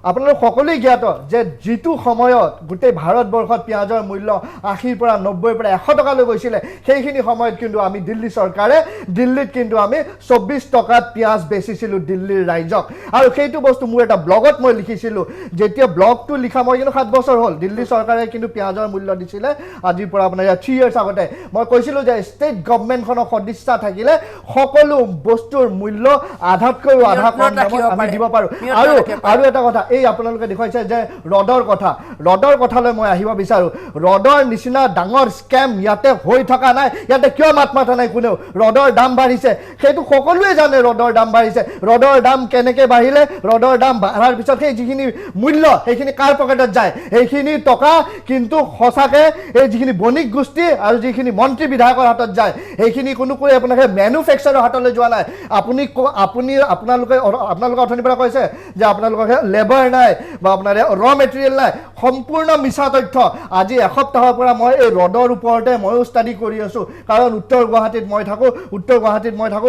আপোনালোক সকলোৱে জ্ঞাত যে যিটো সময়ত গোটেই ভাৰতবৰ্ষত পিঁয়াজৰ মূল্য 80ৰ পৰা 90ৰ পৰা 100 টকালৈ গৈছিলে সেইখিনি সময়ত কিন্তু আমি দিল্লীত কিন্তু আমি 24 টকাত পিঁয়াজ বেচিছিলোঁ দিল্লীৰ ৰাইজক আৰু সেইটো বস্তু মোৰ এটা ব্লগত মই লিখিছিলোঁ যেতিয়া ব্লগটো লিখা মই কিন্তু 7 বছৰ হ'ল দিল্লী চৰকাৰে কিন্তু পিঁয়াজৰ মূল্য দিছিলে আজিৰ পৰা আপোনাৰ 3 ইয়াৰ্ছ আগতে মই কৈছিলোঁ যে ষ্টেট গভৰ্ণমেণ্টখনৰ সদিচ্ছা থাকিলে সকলো বস্তুৰ মূল্য আধাতকৈও আধা কম দামত আমি দিব পাৰোঁ আৰু এটা কথা এই আপোনালোকে দেখুৱাইছে যে ৰডৰ কথালৈ মই আহিব বিচাৰোঁ ৰডৰ নিচিনা ডাঙৰ স্কেম ইয়াতে হৈ থকা নাই ইয়াতে কিয় মাত মাতা নাই কোনেও ৰডৰ দাম বাঢ়িছে সেইটো সকলোৱে জানে ৰডৰ দাম বাঢ়িছে ৰডৰ দাম কেনেকৈ বাঢ়িলে ৰডৰ দাম বাঢ়াৰ পিছত সেই যিখিনি মূল্য সেইখিনি কাৰ পকেটত যায় সেইখিনি টকা কিন্তু সঁচাকৈ এই যিখিনি বণিক গোষ্ঠী আৰু যিখিনি মন্ত্ৰী বিধায়কৰ হাতত যায় সেইখিনি কোনো আপোনালোকে মেনুফেকচাৰৰ হাতলৈ যোৱা নাই আপোনালোকে অথনিৰ পৰা কৈছে যে আপোনালোকে লেবাৰ লেবাৰ নাই বা আপোনাৰ ৰ মেটেৰিয়েল নাই, সম্পূৰ্ণ মিছা তথ্য। আজি এসপ্তাহৰ পৰা মই এই ৰডৰ ওপৰতে ময়ো ষ্টাডি কৰি আছোঁ, কাৰণ উত্তৰ গুৱাহাটীত মই থাকোঁ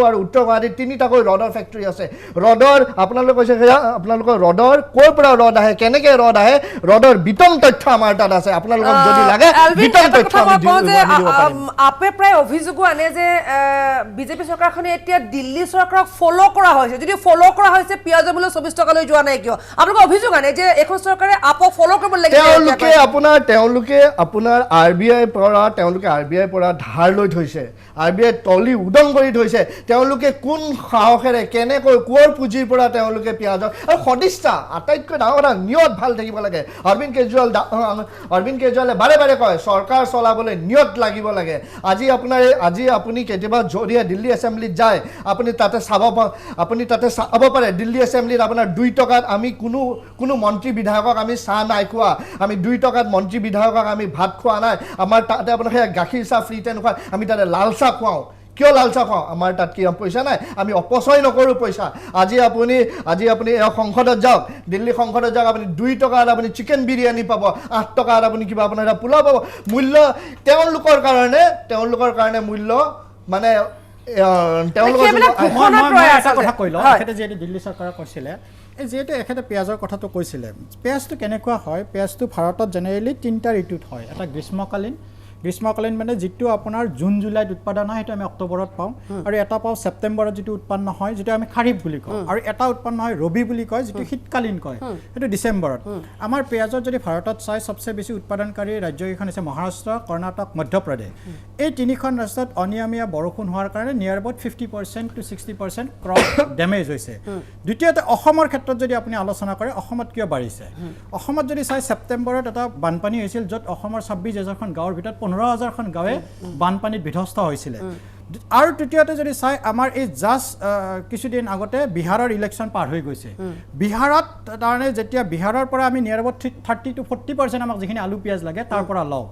আৰু উত্তৰ গুৱাহাটীত 3টাকৈ ৰডৰ ফেক্টৰী আছে। ৰডৰ আপোনালোকে কৈছে সেয়া আপোনালোকৰ ৰডৰ ক'ৰ পৰা ৰড আহে, কেনেকৈ ৰড আহে, ৰডৰ বিতং তথ্য আমাৰ তাত আছে। আপোনালোকক যদি লাগে বিতং তথ্য আপে প্ৰায় অভিযোগো আনে যে বিজেপি চৰকাৰখনে এতিয়া দিল্লী চৰকাৰক ফ'ল' কৰা হৈছে, যদি ফ'ল' কৰা হৈছে পিঁয়াজৰ মূল্য 24 টকালৈ যোৱা নাই কিয়? আপোনালোকে অভিযোগ আনে যে এখন চৰকাৰে আপক ফ'ল' কৰিব লাগে। তেওঁলোকে আপোনাৰ RBI পৰা ধাৰ লৈ থৈছে, RBI তলি উদং কৰি থৈছে। তেওঁলোকে কোন সাহসেৰে কেনেকৈ কোৰ পুঁজিৰ পৰা তেওঁলোকে পিঁয়াজৰ আৰু সদিচ্ছা আটাইতকৈ ডাঙৰ কথা নিয়ত ভাল থাকিব লাগে। অৰবিন্দ কেজৰিৱালে বাৰে বাৰে কয় চৰকাৰ চলাবলৈ নিয়ত লাগিব লাগে। আজি আপুনি কেতিয়াবা যদি দিল্লী এছেম্বলিত যায়, আপুনি তাতে চাব পাৰে দিল্লী এছেম্বলিত আপোনাৰ 2 টকাত আমি কোনো মন্ত্ৰী বিধায়কক আমি চাহ নাই খোৱা, আমি 2 টকাত মন্ত্ৰী বিধায়কক আমি ভাত খোৱা নাই। আমাৰ তাতে আপোনাৰ সেই গাখীৰ চাহ ফ্ৰীতে নোখোৱা, আমি তাতে লাল চাহ খুৱাওঁ। কিয় লাল চাহ খুৱাওঁ? আমাৰ তাত কি পইচা নাই, আমি অপচয় নকৰোঁ পইচা। আজি আপুনি সংসদত যাওক, দিল্লী সংসদত যাওক, আপুনি 2 টকাত আপুনি চিকেন বিৰিয়ানী পাব, 8 টকাত আপুনি কিবা আপোনাৰ এটা পোলাও পাব। মূল্য তেওঁলোকৰ কাৰণে মূল্য মানে এটা কথা কৈ লওঁ, এখেতে যিহেতু দিল্লী চৰকাৰে কৈছিলে, যিহেতু এখেতে পিঁয়াজৰ কথাটো কৈছিলে, পিঁয়াজটো কেনেকুৱা হয়, পিঁয়াজটো ভাৰতত জেনেৰেলি 3টা ঋতুত হয়। এটা গ্ৰীষ্মকালীন মানে যিটো আপোনাৰ জুন জুলাইত উৎপাদন হয়, সেইটো আমি অক্টোবৰত পাওঁ, আৰু এটা পাওঁ ছেপ্টেম্বৰত যিটো উৎপন্ন হয়, যিটো আমি খাৰিফ বুলি কওঁ, আৰু এটা উৎপন্ন হয় ৰবি বুলি কয়, যিটো শীতকালীন কয়, সেইটো ডিচেম্বৰত। আমাৰ পিঁয়াজৰ যদি ভাৰতত চাই চবচে বেছি উৎপাদনকাৰী ৰাজ্যকেইখন হৈছে মহাৰাষ্ট্ৰ, কৰ্ণাটক, মধ্যপ্ৰদেশ। এই 3খন ৰাজ্যত অনিয়মীয়া বৰষুণ হোৱাৰ কাৰণে নিয়াৰ এবাউট 50% to 60% ক্ৰপ ডেমেজ হৈছে। দ্বিতীয়তে অসমৰ ক্ষেত্ৰত যদি আপুনি আলোচনা কৰে, অসমত কিয় বাঢ়িছে? অসমত যদি চাই ছেপ্টেম্বৰত এটা বানপানী হৈছিল, য'ত অসমৰ 26,000খন গাঁৱৰ ভিতৰত 15,000খন গাঁৱে বানপানীত বিধ্বস্ত হৈছিলে। আৰু তৃতীয়তে যদি চাই, আমাৰ এই জাষ্ট কিছুদিন আগতে বিহাৰৰ ইলেকশ্যন পাৰ হৈ গৈছে। বিহাৰত তাৰমানে যেতিয়া বিহাৰৰ পৰা আমি নিয়াৰ এবাউট 30 to 40% আমাক যিখিনি আলু পিঁয়াজ লাগে তাৰ পৰা লওঁ।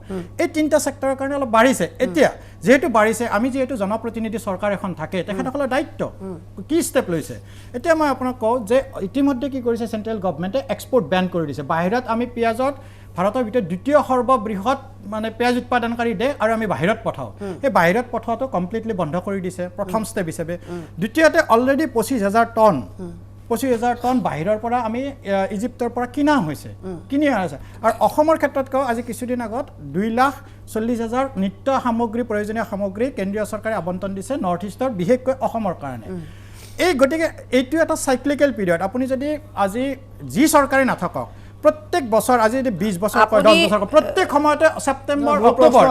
এই 3টা ছেক্টৰৰ কাৰণে অলপ বাঢ়িছে। এতিয়া যিহেতু বাঢ়িছে, আমি যিহেতু জনপ্ৰতিনিধি চৰকাৰ এখন থাকে, তেখেতসকলৰ দায়িত্ব কি ষ্টেপ লৈছে? এতিয়া মই আপোনাক কওঁ যে ইতিমধ্যে কি কৰিছে চেণ্ট্ৰেল গভৰ্ণমেণ্টে এক্সপৰ্ট বেন কৰি দিছে। বাহিৰত আমি পিঁয়াজত ভাৰতৰ ভিতৰত দ্বিতীয় সৰ্ববৃহৎ মানে পিঁয়াজ উৎপাদনকাৰী দেশ, আৰু আমি বাহিৰত পঠাওঁ। সেই বাহিৰত পঠোৱাটো কমপ্লিটলি বন্ধ কৰি দিছে, প্ৰথম ষ্টেপ হিচাপে। দ্বিতীয়তে অলৰেডি 25,000 টন বাহিৰৰ পৰা আমি ইজিপ্তৰ পৰা কিনি অনা হৈছে। আৰু অসমৰ ক্ষেত্ৰত কওঁ, আজি কিছুদিন আগত 2,40,000 নিত্য সামগ্ৰী, প্ৰয়োজনীয় সামগ্ৰী কেন্দ্ৰীয় চৰকাৰে আবণ্টন দিছে নৰ্থ ইষ্টৰ, বিশেষকৈ অসমৰ কাৰণে। গতিকে এইটো এটা চাইক্লিকেল পিৰিয়ড। আপুনি যদি আজি যি চৰকাৰে নাথাকক, প্ৰত্যেক বছৰ, আজি যদি 20 বছৰ কয়, 10 বছৰ কয়, প্ৰত্যেক সময়তে ছেপ্টেম্বৰ অক্টোবৰ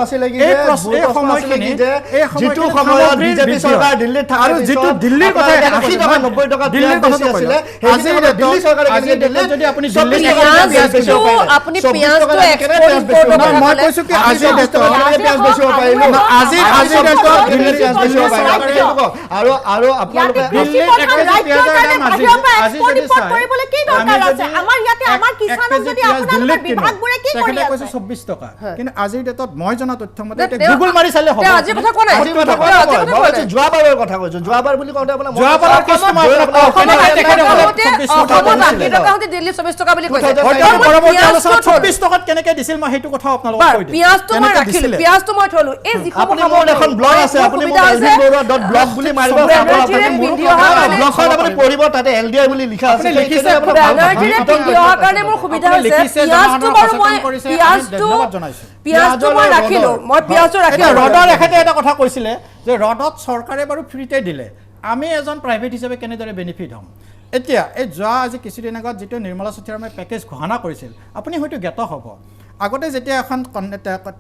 যিটো সময়ত বিজেপি চৰকাৰ দিল্লীত থাকে, আৰু যিটো দিল্লীৰ কথা 80 টকা 90 টকা দিল্লীৰ কথা কৈছিলে, আজি দিল্লী চৰকাৰে কেনেকৈ দিল্লী যদি আপুনি দিল্লী আপুনি পিঁয়াজটো এক্সপোৰ্ট কৰিব, মই কৈছো কি আজি পিঁয়াজ বেচিব পাৰিলো, আজি দিল্লী পিঁয়াজ বেচিব পাৰিলো, আৰু আপোনালোকে দিল্লীৰ পিঁয়াজৰ দাম আজি যদি চাই কৰিবলৈ কি দৰকাৰ আছে? আমাৰ ইয়াতে আমাৰ কৈছে 24 টকা, কিন্তু আজিৰ ডেটত মই জনা তথ্য মতে গুগল মাৰি চালে হ'ব। যোৱাবাৰৰ কথা কৈছো, যোৱাবাৰ বুলি কওঁতে আপোনাৰ যোৱাবাৰৰ কেছটো মই দিল্লী 24 টকা বুলি কৈছে, 24 টকাত কেনেকৈ দিছিল মই সেইটো কথা আপোনালোকক কৈ দিম। পিঁয়াজটো মই ৰাখিলো, পিঁয়াজটো মই থলো। এই যিখন এখন ব্লগ আছে, আপুনি blog বুলি মাৰিব, ব্লগখন আপুনি পঢ়িব, তাতে LDI বুলি লিখা আছে, লিখিছে কাৰণে মোৰ সুবিধা হৈছে। পিঁয়াজটো মই ৰাখিলো, ৰডৰ এখেতে এটা কথা কৈছিলে যে ৰডত চৰকাৰে বাৰু ফ্ৰীতে দিলে, আমি এজন প্ৰাইভেট হিচাপে কেনেদৰে বেনিফিট হ'ম? এতিয়া এই যোৱা আজি কিছুদিন আগত যিটো নিৰ্মলা সীতাৰামনে পেকেজ ঘোষণা কৰিছিল, আপুনি হয়তো জ্ঞাত হ'ব। আগতে যেতিয়া এখন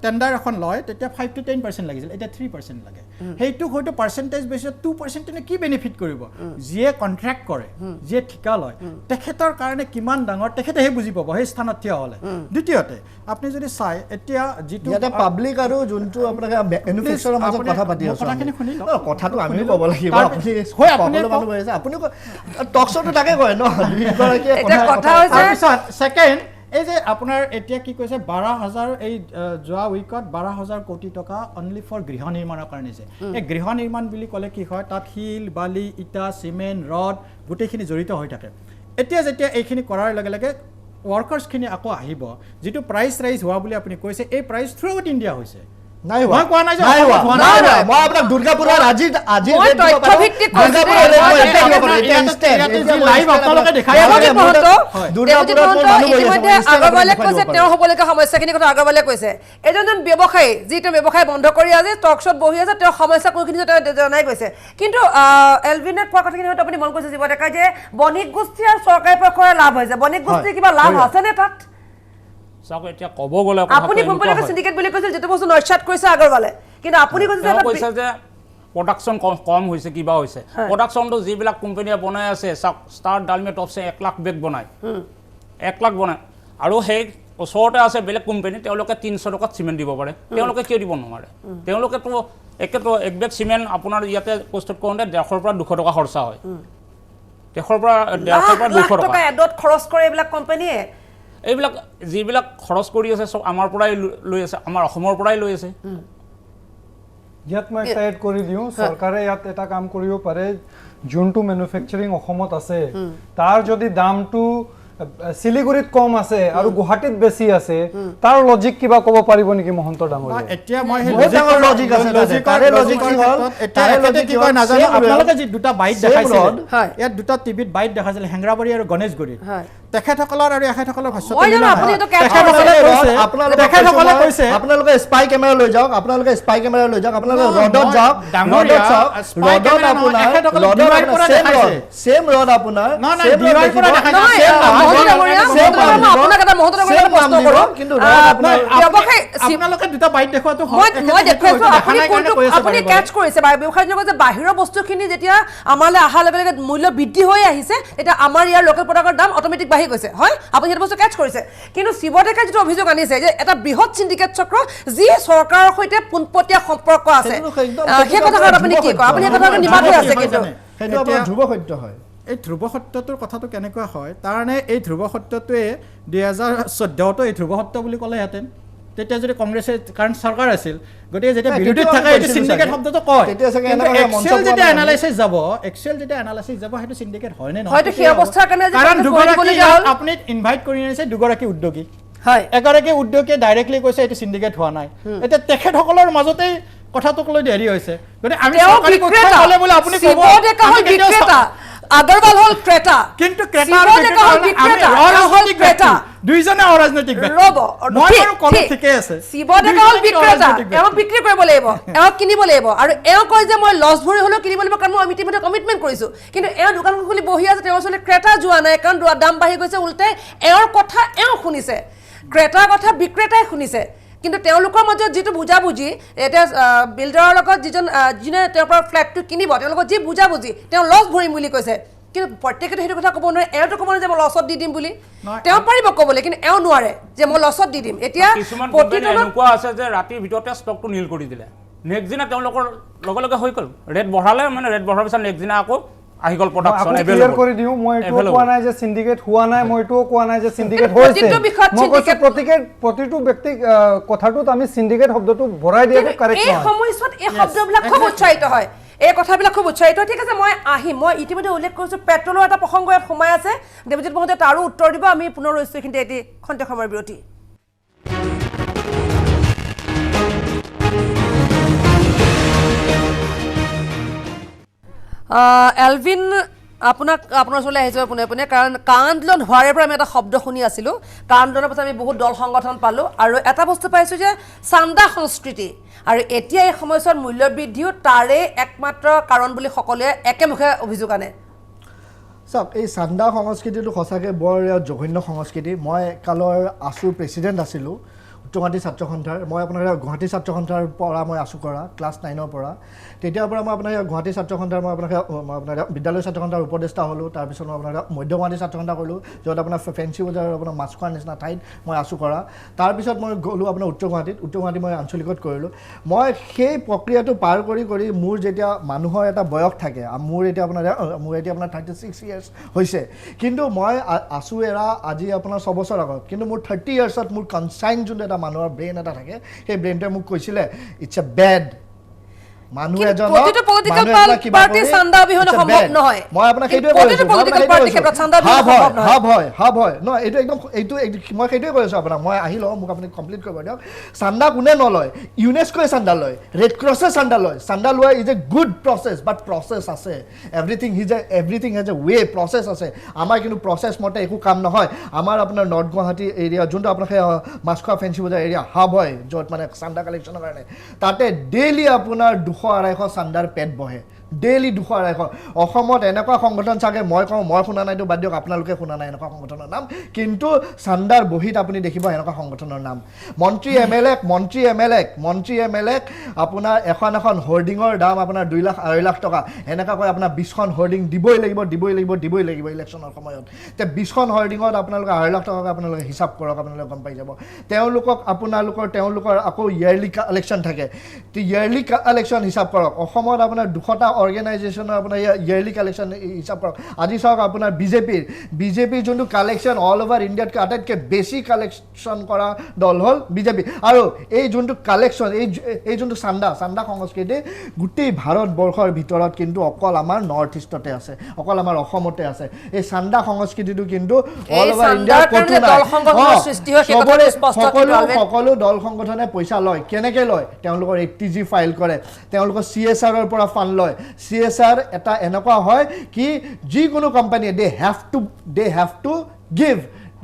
টেণ্ডাৰ এখন লয়, তেতিয়া 5 to 10% লাগিছিল, এতিয়া 3% লাগে। সেইটোক হয়তো পাৰ্চেণ্টেজ বেচিছত 2% কি বেনিফিট কৰিব? যিয়ে কণ্ট্ৰেক্ট কৰে, যিয়ে ঠিকা লয়, তেখেতৰ কাৰণে কিমান ডাঙৰ তেখেতেহে বুজি পাব সেই স্থানত থিয় হ'লে। দ্বিতীয়তে আপুনি যদি চাই, এতিয়া যিটো পাব্লিক আৰু যোনটো আপোনাক মেনুফেকচাৰৰ মাজত কথা পাতি আছোঁ, কথাখিনি শুনি কথাটো আমিও ক'ব লাগিব। আপুনি টক শ্ব'টো তাকে কয় ন, ছেকেণ্ড এই যে আপোনাৰ এতিয়া কি কৈছে 12,000, এই যোৱা উইকত 12,000 কোটি টকা অনলি ফৰ গৃহ নিৰ্মাণৰ কাৰণে যে। এই গৃহ নিৰ্মাণ বুলি ক'লে কি হয়, তাত শিল, বালি, ইটা, চিমেণ্ট, ৰড গোটেইখিনি জড়িত হৈ থাকে। এতিয়া যেতিয়া এইখিনি কৰাৰ লগে লগে ৱৰ্কাৰ্ছখিনি আকৌ আহিব যিটো প্ৰাইচ ৰাইজ হোৱা বুলি আপুনি কৈছে এই প্ৰাইচ থ্ৰু আউট ইণ্ডিয়া হৈছে নাই মই কোৱা নাই যে নাই মই আপোনাক দুৰ্গাপুৰৰ আজি মই তথ্যভিত্তিক কৈছো লাইভ আপোনালোকে দেখাই ইতিমধ্যে আগৰৱালে কৈছে তেওঁ হ'বলগীয়া সমস্যাখিনি কথা আগৰৱালে কৈছে এজন ব্যৱসায়ী যিটো ব্যৱসায় বন্ধ কৰি আছে টক শ্বট বহি আছে তেওঁ সমস্যা কোনখিনি তেওঁ জনাই গৈছে কিন্তু এলভিনে কোৱা কথাখিনি হয়তো আপুনি মন কৰিছে জীৱ ডেকা যে বণিক গোষ্ঠী আৰু চৰকাৰী পক্ষৰ লাভ হৈছে বণিক গোষ্ঠীৰ কিবা লাভ আছেনে তাত চাওক এতিয়া ক'ব গ'লে আপুনি কোম্পানীৰ সিন্ডিকেট বুলি কৈছিল যেটো বস্তু নয়ছাত কৈছে আগৰৱালে কিন্তু আপুনি কৈছে যে প্ৰডাকশ্যন কম হৈছে কিবা হৈছে প্ৰডাকশ্যনটো যিবিলাক কোম্পানীয়ে বনাই আছে চাওক ষ্টাৰ ডালমে টপছে 1 লাখ বেগ বনায় 1 লাখ বনায় আৰু সেই ওচৰতে আছে বেলেগ কোম্পানী তেওঁলোকে 300 টকাত চিমেণ্ট দিব পাৰে তেওঁলোকে কিয় দিব নোৱাৰে তেওঁলোকেতো একেতো এক বেগ চিমেণ্ট আপোনাৰ ইয়াতে প্ৰস্তুত কৰোঁতে 150 পৰা 200 টকা খৰচা হয় 150 পৰা 200 টকা এডত খৰচ কৰে এইবিলাক কোম্পানীয়ে এইবিলাক যিবিলাক খৰচ কৰি আছে সব আমাৰ পৰাই লৈ আছে আমাৰ অসমৰ পৰাই লৈ আছে ইয়াত মই এটা এড কৰি দিওঁ চৰকাৰে ইয়াত এটা কাম কৰিব পাৰে যোনটো মেনুফেকচাৰিং অসমত আছে তাৰ যদি দামটো সিলিগুৰিত কম আছে আৰু গুৱাহাটীত বেছি আছে তাৰ লজিক কিবা ক'ব পাৰিব নেকি মহন্ত ডাঙৰীয়া এতিয়া মই লজিক আছে তাৰে লজিক কি হ'ল তাৰে লজিক কি কয় নাজানো আপোনালোকে যি দুটা বাইট দেখাইছিল ইয়াত দুটা টিভিত বাইট দেখাইছিল হেংৰাবাৰী আৰু গণেশগুৰি তেখেতসকলৰ আৰু এখেতসকলৰ ভাষ্য তেখেতসকলে কৈছে আপোনালোকে স্পাই কেমেৰা লৈ যাওক আপোনালোকে ৰডত যাওক ৰডত আপোনাৰ সেম ৰড আপোনাৰ আপোনালোকে দুটা বাইট দেখুৱাটো আপুনি কেচ কৰিছে বাহিৰৰ বস্তুখিনি যেতিয়া আমালৈ অহাৰ লগে লগে মূল্য বৃদ্ধি হৈ আহিছে এতিয়া আমাৰ ইয়াৰ লোকেল প্ৰডাক্টৰ দাম অট'মেটিক বাঢ়ি গৈছে হয় আপুনি সেইটো বস্তু কেচ কৰিছে কিন্তু শিৱডেকাই যিটো অভিযোগ আনিছে যে এটা বৃহৎ সিন্ডিকেট চক্ৰ যি চৰকাৰৰ সৈতে পোনপটীয়া সম্পৰ্ক আছে সেই কথাষাৰত আপুনি কি কয় আপুনি কথা নিমাত হৈ আছে কিন্তু সেইটো আপোনাৰ ধ্ৰুৱ সত্য হয় এই ধ্ৰুৱ সত্যটোৰ কথাটো কেনেকুৱা হয় তাৰমানে এই ধ্ৰুৱ সত্যটোৱে 2014তো এই ধ্ৰুৱ সত্য বুলি ক'লেহেঁতেন তেতিয়া যদি কংগ্ৰেছে কাৰণ চৰকাৰ আছিল গতিকে যেতিয়া বিৰোধীত থাকে এইটো সিন্ডিকেট শব্দটো কয় এক্সেল যেতিয়া এনালাইচিছ যাব সেইটো সিন্ডিকেট হয় নে নহয় সেই অৱস্থাৰ কাৰণে কাৰণ আপুনি ইনভাইট কৰি আনিছে দুগৰাকী উদ্যোগী হয় এগৰাকী উদ্যোগীয়ে ডাইৰেক্টলি কৈছে এইটো সিন্ডিকেট হোৱা নাই এতিয়া তেখেতসকলৰ মাজতেই কথাটোক লৈ দেৰি হৈছে গতিকে আমি চৰকাৰী পক্ষ হ'লে বোলে আপুনি ক'ব আগৰৱাল হল ক্ৰেতা কিন্তু ক্ৰেতা দুইজনে অৰাজনৈতিক ৰব মই আৰু কল ঠিকে আছে শিৱডেকা হল বিক্ৰেতা এওঁ বিক্ৰী কৰিব লাগিব এওঁ কিনিব লাগিব আৰু এওঁ কয় যে মই লছ ভৰি হলেও কিনিব লাগিব কাৰণ মই ইতিমধ্যে কমিটমেণ্ট কৰিছো কিন্তু এওঁ দোকানখন খুলি বহি আছে তেওঁ ওচৰলৈ ক্ৰেতা যোৱা নাই কাৰণ দাম বাঢ়ি গৈছে উল্টে এওঁৰ কথা এওঁ শুনিছে ক্ৰেতাৰ কথা বিক্ৰেতাই শুনিছে কিন্তু তেওঁলোকৰ মাজত যিটো বুজাবুজি এটা বিল্ডাৰৰ লগত যিনে তেওঁৰ পৰা ফ্লেটটো কিনিব তেওঁলোকৰ যি বুজাবুজি তেওঁ লছ ভৰিম বুলি কৈছে কিন্তু প্ৰত্যেকতে সেইটো কথা ক'ব নোৱাৰে এওঁতো ক'ব নোৱাৰে যে মই লছত দি দিম বুলি তেওঁ পাৰিব ক'বলৈ কিন্তু এওঁ নোৱাৰে যে মই লছত দি দিম এতিয়া এনেকুৱা আছে যে ৰাতিৰ ভিতৰতে ষ্টকটো নীল কৰি দিলে নেক্সট দিনা তেওঁলোকৰ লগে লগে হৈ গ'ল ৰেট বঢ়ালে মানে ৰেট বঢ়াৰ পিছত নেক্সট দিনা আকৌ আহি গ'ল প্ৰডাকশ্যন ক্লিয়াৰ কৰি দিওঁ মই এইটো কোৱা নাই যে সিন্ডিকেট হোৱা নাই মই এইটো কোৱা নাই যে সিন্ডিকেট হৈছে মই কৈছো প্ৰতিটো ব্যক্তিক কথাটোত আমি সিন্ডিকেট শব্দটো ভৰাই দিয়াটো কাৰেক্ট নহয় এই সময়ত এই শব্দবিলাক খুব উচ্চাৰিত হয় এই কথাবিলাক খুব উচ্চাৰিত ঠিক আছে মই ইতিমধ্যে উল্লেখ কৰিছো পেট্ৰলৰ এটা প্ৰসংগ ইয়াত সোমাই আছে দেৱজিৎ মহোদয় তাৰো উত্তৰ দিব আমি পুনৰ ৰৈছো এইখিনিতে এটি খন্তেক সময়ৰ বিৰতি এলভিন আপোনাৰ ওচৰলৈ আহিছোঁ পোনে পোনে কাৰণ কা আন্দোলন হোৱাৰে পৰা আমি এটা শব্দ শুনি আছিলোঁ কা আন্দোলনৰ পাছত আমি বহুত দল সংগঠন পালোঁ আৰু এটা বস্তু পাইছোঁ যে চান্দা সংস্কৃতি আৰু এতিয়া এই সময়ছোৱাত মূল্য বৃদ্ধিও তাৰে একমাত্ৰ কাৰণ বুলি সকলোৱে একেমুখে অভিযোগ আনে চাওক এই চান্দা সংস্কৃতিটো সঁচাকৈ বৰ জঘন্য সংস্কৃতি মই কালৰ আছুৰ প্ৰেচিডেণ্ট আছিলোঁ গুৱাহাটী ছাত্ৰ সন্থাৰ মই আপোনাৰ গুৱাহাটী ছাত্ৰ সন্থাৰ পৰা মই আছোঁ কৰা ক্লাছ 9ৰ পৰা তেতিয়াৰ পৰা মই আপোনাৰ গুৱাহাটী ছাত্ৰ সন্থাৰ মই আপোনাৰ বিদ্যালয় ছাত্ৰ সন্থাৰ উপদেষ্টা হ'লোঁ তাৰপিছত মই আপোনাৰ মধ্য গুৱাহাটী ছাত্ৰ সন্থা কৰিলোঁ য'ত আপোনাৰ ফেঞ্চি বজাৰৰ আপোনাৰ মাছখোৱাৰ নিচিনা ঠাইত মই আছোঁ কৰা তাৰপিছত মই গ'লোঁ আপোনাৰ উত্তৰ গুৱাহাটী মই আঞ্চলিকত কৰিলোঁ মই সেই প্ৰক্ৰিয়াটো পাৰ কৰি মোৰ যেতিয়া মানুহৰ এটা বয়স থাকে মোৰ এতিয়া আপোনাৰ 36 ইয়াৰ্ছ হৈছে কিন্তু মই আছোঁ এৰা আজি আপোনাৰ 6 বছৰ আগত কিন্তু মোৰ 30 ইয়াৰ্ছত মোৰ কনচাইন যোনটো এটা মানুহৰ ব্ৰেইন এটা থাকে সেই ব্ৰেইনটোৱে মোক কৈছিলে ইটছ এ বেড মানুহ এজনক প্ৰতিটো পলিটিকেল পাৰ্টি চান্দা অবিহনে সম্ভৱ নহয় মই আপোনাক সেইটোৱে কৈ আছো পলিটিকেল পাৰ্টি ক্ষেত্ৰত চান্দা অবিহনে সম্ভৱ নহয় হাব হয় ন এইটো একদম এইটো মই সেইটোৱে কৈ আছো আপোনাক মই আহি লওঁ মোক আপুনি কমপ্লিট কৰিব দিয়ক চান্দা কোনে নলয় ইউনেস্কোৱে চান্দা লয় ৰেড ক্ৰছে চান্দা লয় চান্দা লোৱা is a good process but process আছে everything has a way process আছে আমাৰ কিন্তু প্ৰচেছ মতে একো কাম নহয় আমাৰ আপোনাৰ নৰ্থ গুৱাহাটী এৰিয়া যোনটো আপোনাৰ সেই মাছখোৱা ফেঞ্চি বজাৰ এৰিয়া হাব হয় য'ত মানে চান্দা কালেকশ্যনৰ কাৰণে তাতে ডেইলি আপোনাৰ 200-250 চান্দাৰ পেট বহে ডেইলি 200-250 অসমত এনেকুৱা সংগঠন চাগে মই কওঁ মই শুনা নাইতো বাদ দিয়ক আপোনালোকে শুনা নাই এনেকুৱা সংগঠনৰ নাম কিন্তু চান্দাৰ বহীত আপুনি দেখিব এনেকুৱা সংগঠনৰ নাম মন্ত্ৰী এম এল এক আপোনাৰ এখন হোৰ্ডিঙৰ দাম আপোনাৰ 2 লাখ 2.5 লাখ টকা এনেকুৱাকৈ আপোনাৰ 20খন হোৰ্ডিং দিবই লাগিব ইলেকশ্যনৰ সময়ত তে 20খন হোৰ্ডিঙত আপোনালোকে 2.5 লাখ টকাকৈ আপোনালোকে হিচাপ কৰক আপোনালোকে গম পাই যাব তেওঁলোকৰ আকৌ ইয়াৰলি কালেকশ্যন থাকে ইয়াৰলি কালেকশ্যন হিচাপ কৰক অসমত আপোনাৰ 200টা অৰ্গেনাইজেশ্যনৰ আপোনাৰ ইয়াৰলি কালেকশ্যন হিচাপ কৰক আজি চাওক আপোনাৰ বিজেপিৰ যোনটো কালেকশ্যন অল অভাৰ ইণ্ডিয়াতকৈ আটাইতকৈ বেছি কালেকশ্যন কৰা দল হ'ল বিজেপি আৰু এই যোনটো কালেকশ্যন এই যোনটো চান্দা সংস্কৃতি গোটেই ভাৰতবৰ্ষৰ ভিতৰত কিন্তু অকল আমাৰ নৰ্থ ইষ্টতে আছে অকল আমাৰ অসমতে আছে এই চান্দা সংস্কৃতিটো কিন্তু অল অভাৰ ইণ্ডিয়াত ক'তো নাই সকলো দল সংগঠনে পইচা লয় কেনেকৈ লয় তেওঁলোকৰ এটিজি ফাইল কৰে তেওঁলোকৰ CSRৰ পৰা ফাণ্ড লয় CSR এটা এনেকুৱা হয় কি যিকোনো কোম্পানীয়ে দে হেভ টু গিভ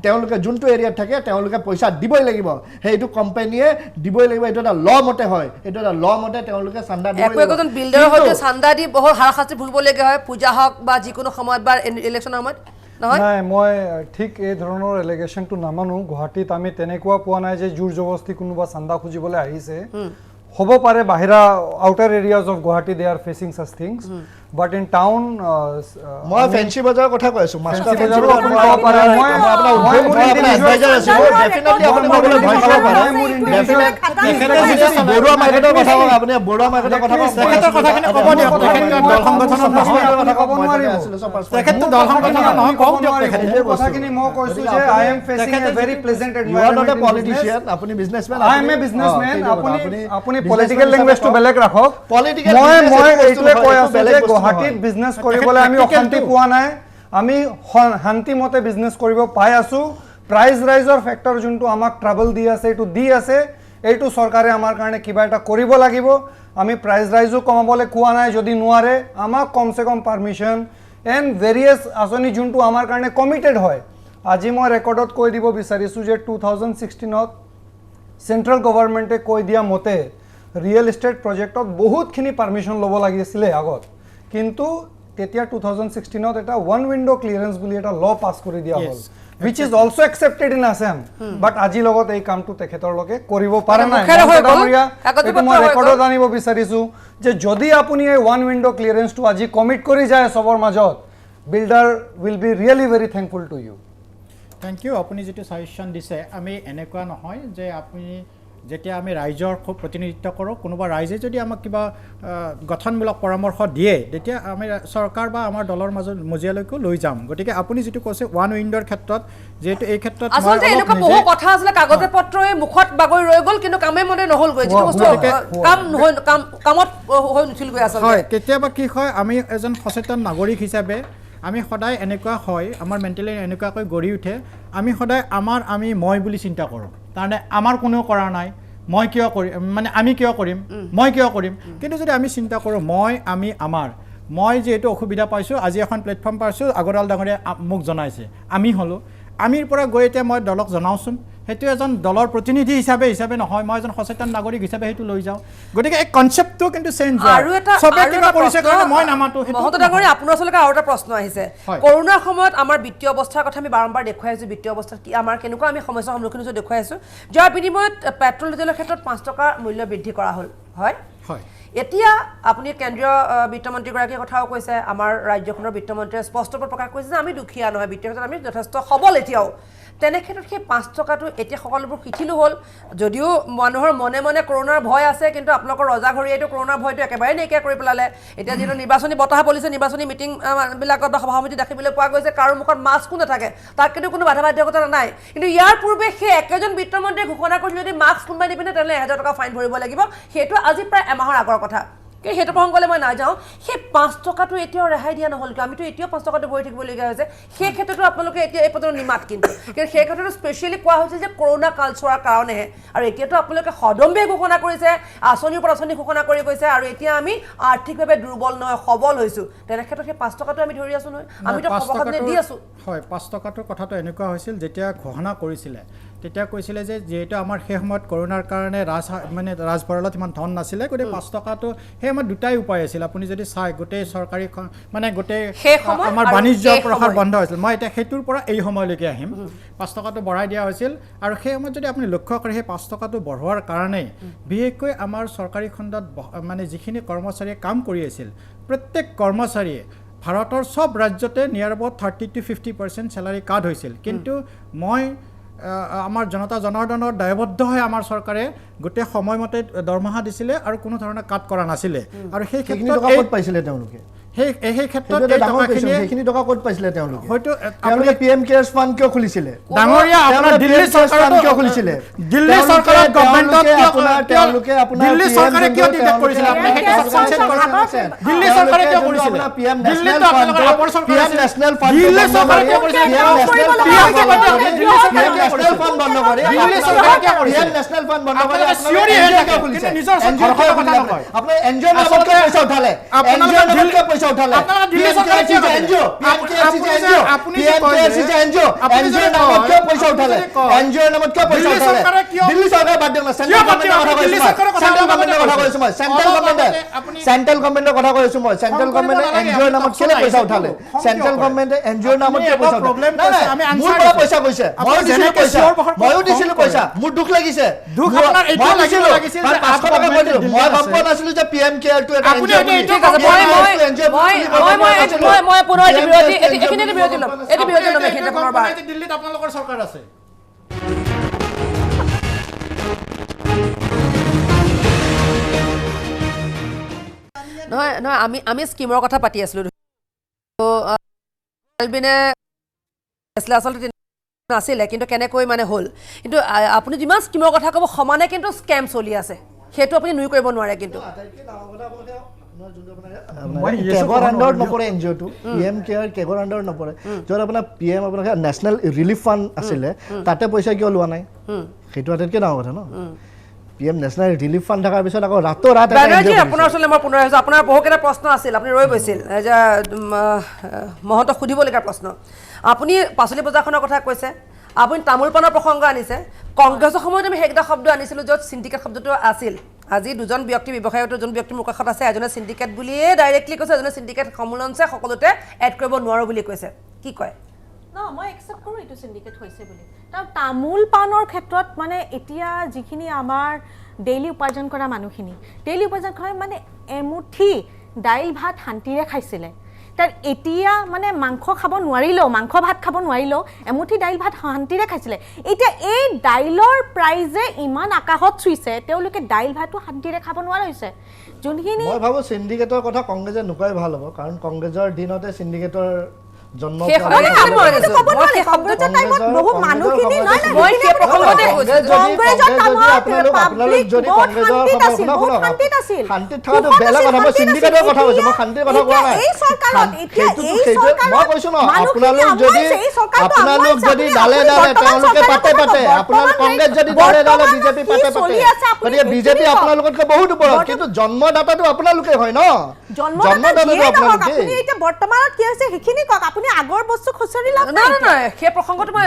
তেওঁলোকে যোনটো এৰিয়াত থাকে তেওঁলোকে পইচা দিবই লাগিব সেইটো কোম্পানীয়ে দিবই লাগিব এইটো এটা ল মতে হয় এইটো এটা ল মতে তেওঁলোকে চান্দা দিব লাগিব একজন বিল্ডাৰৰ হয়তো চান্দা দি বহুত হাৰাশাস্তি ভুগিবলগীয়া হয় পূজা হওক বা যিকোনো সময়ত বা ইলেকশ্যনৰ সময়ত নাই মই ঠিক এই ধৰণৰ এলিগেশ্যনটো নামানো গুৱাহাটীত আমি তেনেকুৱা পোৱা নাই যে জোৰ জবৰদস্তি কোনোবা চান্দা খুজিবলৈ আহিছে হ'ব পাৰে বাহিৰা outer areas of Guwahati they are fetching such things but in town মই ফেন্সি বজাৰৰ কথা কৈ আছো মাস্টাৰ বজাৰৰ আপুনি ক'ব পাৰে মই এডভাইজাৰ আছো ডেফিনেটলি আপুনি ক'বলৈ ভয় খাব পাৰে বৰুৱা মাৰ্কেটৰ কথা কওক আপুনি বৰুৱা মাৰ্কেটৰ কথা কওক তেখেতৰ কথাখিনি ক'ব দিয়ক তেখেতৰ দল সংগঠনৰ কথা ক'ব নোৱাৰিব তেখেতৰ দল সংগঠনৰ নহয় কওক দিয়ক তেখেতৰ কথাখিনি মই কৈছো যে I am facing a very pleasant environment you are not a politician আপুনি businessman I am a businessman আপুনি পলিটিক্যাল ল্যাঙ্গুৱেজটো বেলেগ ৰাখক মই এইটোৱে কৈ আছো যে গুৱাহাটীত বিজনেছ কৰিবলৈ আমি অশান্তি পোৱা নাই আমি শান্তিমতে বিজনেছ কৰিব পাই আছো প্ৰাইজ ৰাইজৰ ফেক্টৰ যোনটো আমাক ট্ৰাবল দি আছে এইটো দি আছে এইটো চৰকাৰে আমাৰ কাৰণে কিবা এটা কৰিব লাগিব আমি প্ৰাইজ ৰাইজো কমাবলৈ কোৱা নাই যদি নোৱাৰে আমাক কমসে কম পাৰমিশন এণ্ড ভেৰিয়াছ আঁচনি যোনটো আমাৰ কাৰণে কমিটেড হয় আজি মই ৰেকৰ্ডত কৈ দিব বিচাৰিছোঁ যে 2016ত চেণ্ট্ৰেল গভৰ্ণমেণ্টে কৈ দিয়া মতে ৰিয়েল এষ্টেট প্ৰজেক্টত বহুতখিনি পাৰমিশন ল'ব লাগিছিলে আগত কিন্তু তেতিয়া 2016ত এটা ওৱান উইন্ডো ক্লিয়াৰেন্স বুলি এটা ল পাছ কৰি দিয়া হ'ল which is also accepted in Assam but আজি লগত এই কামটো তেখেতৰ লগে কৰিব পাৰে নাই এটা মই ৰেকৰ্ডত আনিব বিচাৰিছো যে যদি আপুনি এই ওৱান উইন্ডো ক্লিয়াৰেন্সটো আজি কমিট কৰি যায় সবৰ মাজত builder will be really very thankful to you thank you আপুনি যেটো সাজেশন দিছে আমি এনেকুৱা নহয় যে আপুনি যেতিয়া আমি ৰাইজৰ খুব প্ৰতিনিধিত্ব কৰোঁ কোনোবা ৰাইজে যদি আমাক কিবা গঠনমূলক পৰামৰ্শ দিয়ে তেতিয়া আমি চৰকাৰ বা আমাৰ দলৰ মাজত মজিয়ালৈকে লৈ যাম গতিকে আপুনি যেটো কৈছে ওৱান উইন্ডোৰ ক্ষেত্ৰত যেটো এই ক্ষেত্ৰত আচলতে এনেকুৱা বহু কথা আছে কাগজে পত্ৰই মুখত বাগৰি ৰৈ গ'ল কিন্তু কামে মনে নহল গৈ যেটো বস্তু কামত হৈ নুঠিল গৈ আছে হয় কেতিয়াবা কি হয় আমি এজন সচেতন নাগৰিক হিচাপে আমি সদায় এনেকুৱা হয় আমাৰ মেণ্টেলি এনেকুৱাকৈ গঢ়ি উঠে আমি সদায় আমি মই বুলি চিন্তা কৰোঁ তাৰমানে আমাৰ কোনেও কৰা নাই মই কিয় কৰিম মানে আমি কিয় কৰিম মই কিয় কৰিম কিন্তু যদি আমি চিন্তা কৰোঁ আমি আমাৰ মই যেটো অসুবিধা পাইছোঁ আজি এখন প্লেটফৰ্ম পাইছোঁ আগৰৱাল ডাঙৰীয়া মোক জনাইছে আমি হলো আমিৰ পৰা গৈ এতিয়া মই দলক জনাওচোন হেতু এজন দলৰ প্ৰতিনিধি হিচাপে নহয় মই এজন সচেতন নাগৰিক হিচাপে হেতু লৈ যাওঁ গতিকে এই কনসেপ্টটো কিন্তু চেঞ্জ হয় আৰু এটা সবে কিবা কৰিছে কাৰণে মই নামাটো মহন্ত ডাঙৰীয়া আপোনাৰ ওচৰলৈকে আৰু এটা প্ৰশ্ন আহিছে কৰোনাৰ সময়ত আমাৰ বিত্তীয় অৱস্থাৰ কথা আমি বাৰম্বাৰ দেখুৱাই আছো বিত্তীয় অৱস্থা কি আমাৰ কেনেকুৱা আমি সমস্যাৰ সন্মুখীন হৈছো দেখুৱাই আছো যাৰ বিনিময়ত পেট্ৰল ডিজেলৰ ক্ষেত্ৰত 5 টকা মূল্য বৃদ্ধি কৰা হ'ল হয় হয় এতিয়া আপুনি কেন্দ্ৰীয় বিত্তমন্ত্ৰী গৰাকীৰ কথাও কৈছে আমাৰ ৰাজ্যখনৰ বিত্তমন্ত্ৰীয়ে স্পষ্টকৈ প্ৰকাশ কৰিছে যে আমি দুখীয়া নহয় বিত্তীয় ক্ষেত্ৰত আমি যথেষ্ট সবল এতিয়াও তেনে ক্ষেত্ৰত সেই 5 টকাটো এতিয়া সকলোবোৰ শিথিল হ'ল যদিও মানুহৰ মনে মনে কৰোনাৰ ভয় আছে কিন্তু আপোনালোকৰ ৰজাঘৰীয়েটো কৰোনাৰ ভয়টো একেবাৰে নাইকিয়া কৰি পেলালে এতিয়া যিটো নিৰ্বাচনী বতাহ বলিছে নিৰ্বাচনী মিটিং বিলাকত বা সভাপতি দেখিবলৈ পোৱা গৈছে কাৰো মুখত মাস্কো নাথাকে তাত কিন্তু কোনো বাধা বাধ্যকতা নাই কিন্তু ইয়াৰ পূৰ্বে সেই একেজন বিত্তমন্ত্ৰীয়ে ঘোষণা কৰিছিল যদি মাস্ক কোনোবাই নিপিন্ধে তেনে 1000 টকা ফাইন ভৰিব লাগিব সেইটো আজি প্ৰায় এমাহৰ আগৰ কথা কিন্তু সেইটো প্ৰসংগলৈ মই নাযাওঁ সেই 5 টকাটো এতিয়াও ৰেহাই দিয়া নহ'ল কিয় আমিতো এতিয়াও 5 টকাটো ভৰি থাকিবলগীয়া হৈছে সেই ক্ষেত্ৰতো আপোনালোকে এতিয়া এই পৰ্যন্ত নিমাত কিন্তু সেই ক্ষেত্ৰতো স্পেচিয়েলি কোৱা হৈছিল যে কৰোণা কালচোৱাৰ কাৰণেহে আৰু এতিয়াতো আপোনালোকে সদম্বে ঘোষণা কৰিছে আঁচনিৰ ওপৰত আঁচনি ঘোষণা কৰি কৈছে আৰু এতিয়া আমি আৰ্থিকভাৱে দুৰ্বল নহয় সবল হৈছোঁ তেনে ক্ষেত্ৰত সেই 5 টকাটো আমি ধৰি আছোঁ নহয় আমিতো সবকানে দি আছোঁ হয় 5 টকাটোৰ কথাটো এনেকুৱা হৈছিল যেতিয়া ঘোষণা কৰিছিলে তেতিয়া কৈছিলে যে যেহেতু আমাৰ সেই সময়ত কৰোণাৰ কাৰণে ৰাজভঁৰালত ইমান ধন নাছিলে গতিকে 5 টকাটো সেই সময়ত দুটাই উপায় আছিল আপুনি যদি চাই গোটেই চৰকাৰী মানে গোটেই আমাৰ বাণিজ্য প্ৰসাৰ বন্ধ হৈছিল মই এতিয়া সেইটোৰ পৰা এই সময়লৈকে আহিম 5 টকাটো বঢ়াই দিয়া হৈছিল আৰু সেই সময়ত যদি আপুনি লক্ষ্য কৰে সেই 5 টকাটো বঢ়োৱাৰ কাৰণে বিশেষকৈ আমাৰ চৰকাৰী খণ্ডত মানে যিখিনি কৰ্মচাৰীয়ে কাম কৰি আছিল প্ৰত্যেক কৰ্মচাৰীয়ে ভাৰতৰ সব ৰাজ্যতে নিয়াৰ এবাউট 30 to 50% চেলাৰী কাট হৈছিল কিন্তু মই আমাৰ জনতা জনাৰ্দনৰ দায়বদ্ধ হৈ আমাৰ চৰকাৰে গোটেই সময়মতে দৰমহা দিছিলে আৰু কোনো ধৰণৰ কাট কৰা নাছিলে আৰু সেই ক্ষেত্ৰত ক'ত পাইছিলে তেওঁলোকে সেই ক্ষেত্ৰত সেইখিনি টকা ক'ত পাইছিলে তেওঁলোকে হয়তো তেওঁলোকে পিএম কেয়াৰ্ছ ফাণ্ড কিয় খুলিছিলে ডাঙৰীয়া আপোনাৰ দিল্লী চৰকাৰে কিয় খুলিছিলে দিল্লী চৰকাৰৰ গভৰ্ণমেণ্টত তেওঁলোকে আপোনাৰ দিল্লী চৰকাৰে কিয় ডিটেক্ট কৰিছিলে আপুনি সেইটো সাংসদ কৰক দিল্লী চৰকাৰে কিয় কৰিছিলে পিএম দিল্লীত আপোনালোকৰ আপৰ চৰকাৰ পিএম নেশ্যনেল ফাণ্ড দিল্লী চৰকাৰে কিয় কৰিছিলে নেশ্যনেল ফাণ্ড বন্ধ কৰি দিল্লী চৰকাৰে কিয় কৰিছিলে পিএম নেশ্যনেল ফাণ্ড বন্ধ কৰি চিঞৰি কিয় কৰিছে নিজৰ চৰকাৰৰ কথা নকয় আপোনাৰ এনজিঅ নামত কিয় পইচা উঠালে এনজিঅ নামত কিয় পইচা উঠালে আপোনালোকে দিল্লী চৰকাৰে কি এনজিঅ আপুনি এনজিঅ নামত কিয় পইচা উঠালে এনজিঅ নামত কিয় পইচা উঠালে দিল্লী চৰকাৰে বাদ দিয়ক না চেন্ট্ৰেল গভৰ্ণমেণ্টৰ কথা কৈছো মই চেন্ট্ৰেল গভৰ্ণমেণ্টে এনজিঅ নামত কিয় পইচা উঠালে চেন্ট্ৰেল গভৰ্ণমেণ্টে এনজিঅ নামত কিয় পইচা উঠালে মোৰ পৰা পইচা কৈছে ময়ো দিছিলো পইচা মোৰ দুখ লাগিছে দুখ আপোনাৰ এইটো লাগিছিল যে 500 টকা মই দিলো মই গম পোৱা নাছিলো যে পিএম কেয়াৰ টো এটা আপুনি মই পুনৰ এইখিনিতে বিৰতি ল'ম এইখিনিতে পুনৰবাৰ দিল্লীত আপোনালোকৰ চৰকাৰ আছে নহয় নহয় আমি স্কিমৰ কথা পাতি আছিলোঁ আলবিনে আচলতে নাছিলে কিন্তু কেনেকৈ মানে হ'ল কিন্তু আপুনি যিমান স্কিমৰ কথা ক'ব সমানে কিন্তু স্কেম চলি আছে সেইটো আপুনি নুই কৰিব নোৱাৰে কিন্তু কেগৰ আণ্ডাৰত নপৰে এনজিঅ'টো পিএম কেয়াৰ কেগৰ আণ্ডাৰত নপৰে য'ত আপোনাৰ পিএম আপোনাৰ নেশ্যনেল ৰিলিফ ফাণ্ড আছিলে তাতে পইচা কিয় লোৱা নাই সেইটো আটাইতকৈ ডাঙৰ কথা ন পিএম নেশ্যনেল ৰিলিফ ফাণ্ড থকাৰ পিছত আকৌ ৰাত আপোনাৰ ওচৰলৈ মই পুনৰ আহিছোঁ আপোনাৰ বহুকেইটা প্ৰশ্ন আছিল আপুনি ৰৈ গৈছিল যে মহন্তক সুধিবলগীয়া প্ৰশ্ন আপুনি পাচলি বজাৰখনৰ কথা কৈছে আপুনি তামোল পাণৰ প্ৰসংগ আনিছে কংগ্ৰেছৰ সময়ত আমি সেইকেইটা শব্দ আনিছিলোঁ য'ত চিণ্ডিকেট শব্দটো আছিল আজি দুজন ব্যক্তি ব্যৱসায়ত যোন ব্যক্তিৰ মুখত আছে এজনে চিণ্ডিকেট বুলিয়ে ডাইৰেক্টলি কৈছে এজনে চিণ্ডিকেট সম্মিলনছে সকলোতে এড কৰিব নোৱাৰো বুলি কৈছে কি কয় ন মই একচেপ্ট কৰোঁ এইটো চিণ্ডিকেট হৈছে বুলি তাৰ তামোল পাণৰ ক্ষেত্ৰত মানে এতিয়া যিখিনি আমাৰ ডেইলি উপাৰ্জন কৰা মানুহখিনি ডেইলি উপাৰ্জন কৰা মানে এমুঠি দাইল ভাত শান্তিৰে খাইছিলে তাৰ এতিয়া মানে মাংস খাব নোৱাৰিলেও মাংস ভাত খাব নোৱাৰিলেও এমুঠি দাইল ভাত শান্তিৰে খাইছিলে এতিয়া এই দাইলৰ প্ৰাইজে ইমান আকাশত চুইছে তেওঁলোকে দাইল ভাতটো শান্তিৰে খাব নোৱাৰা হৈছে যোনখিনি মই ভাবোঁ চিণ্ডিকেটৰ কথা কংগ্ৰেছে নকয় ভাল হ'ব কাৰণ কংগ্ৰেছৰ দিনতে চিণ্ডিকেটৰ জন্ম আপোনালোক যদি ডালে ডালে তেওঁলোকে পাতে পাতে আপোনালোক কংগ্ৰেছ যদি ডালে ডালে বিজেপি পাতে পাতে গতিকে বিজেপি আপোনালোকতকৈ বহুত ওপৰত কিন্তু জন্মদাতাটো আপোনালোকে হয় ন জন্মদাতাটো আপোনালোকে বৰ্তমানত কি হৈছে সেইখিনি কওক আপুনি আগৰ বস্তু খুচৰি লাভ নাই নাই সেই প্ৰসংগটো মই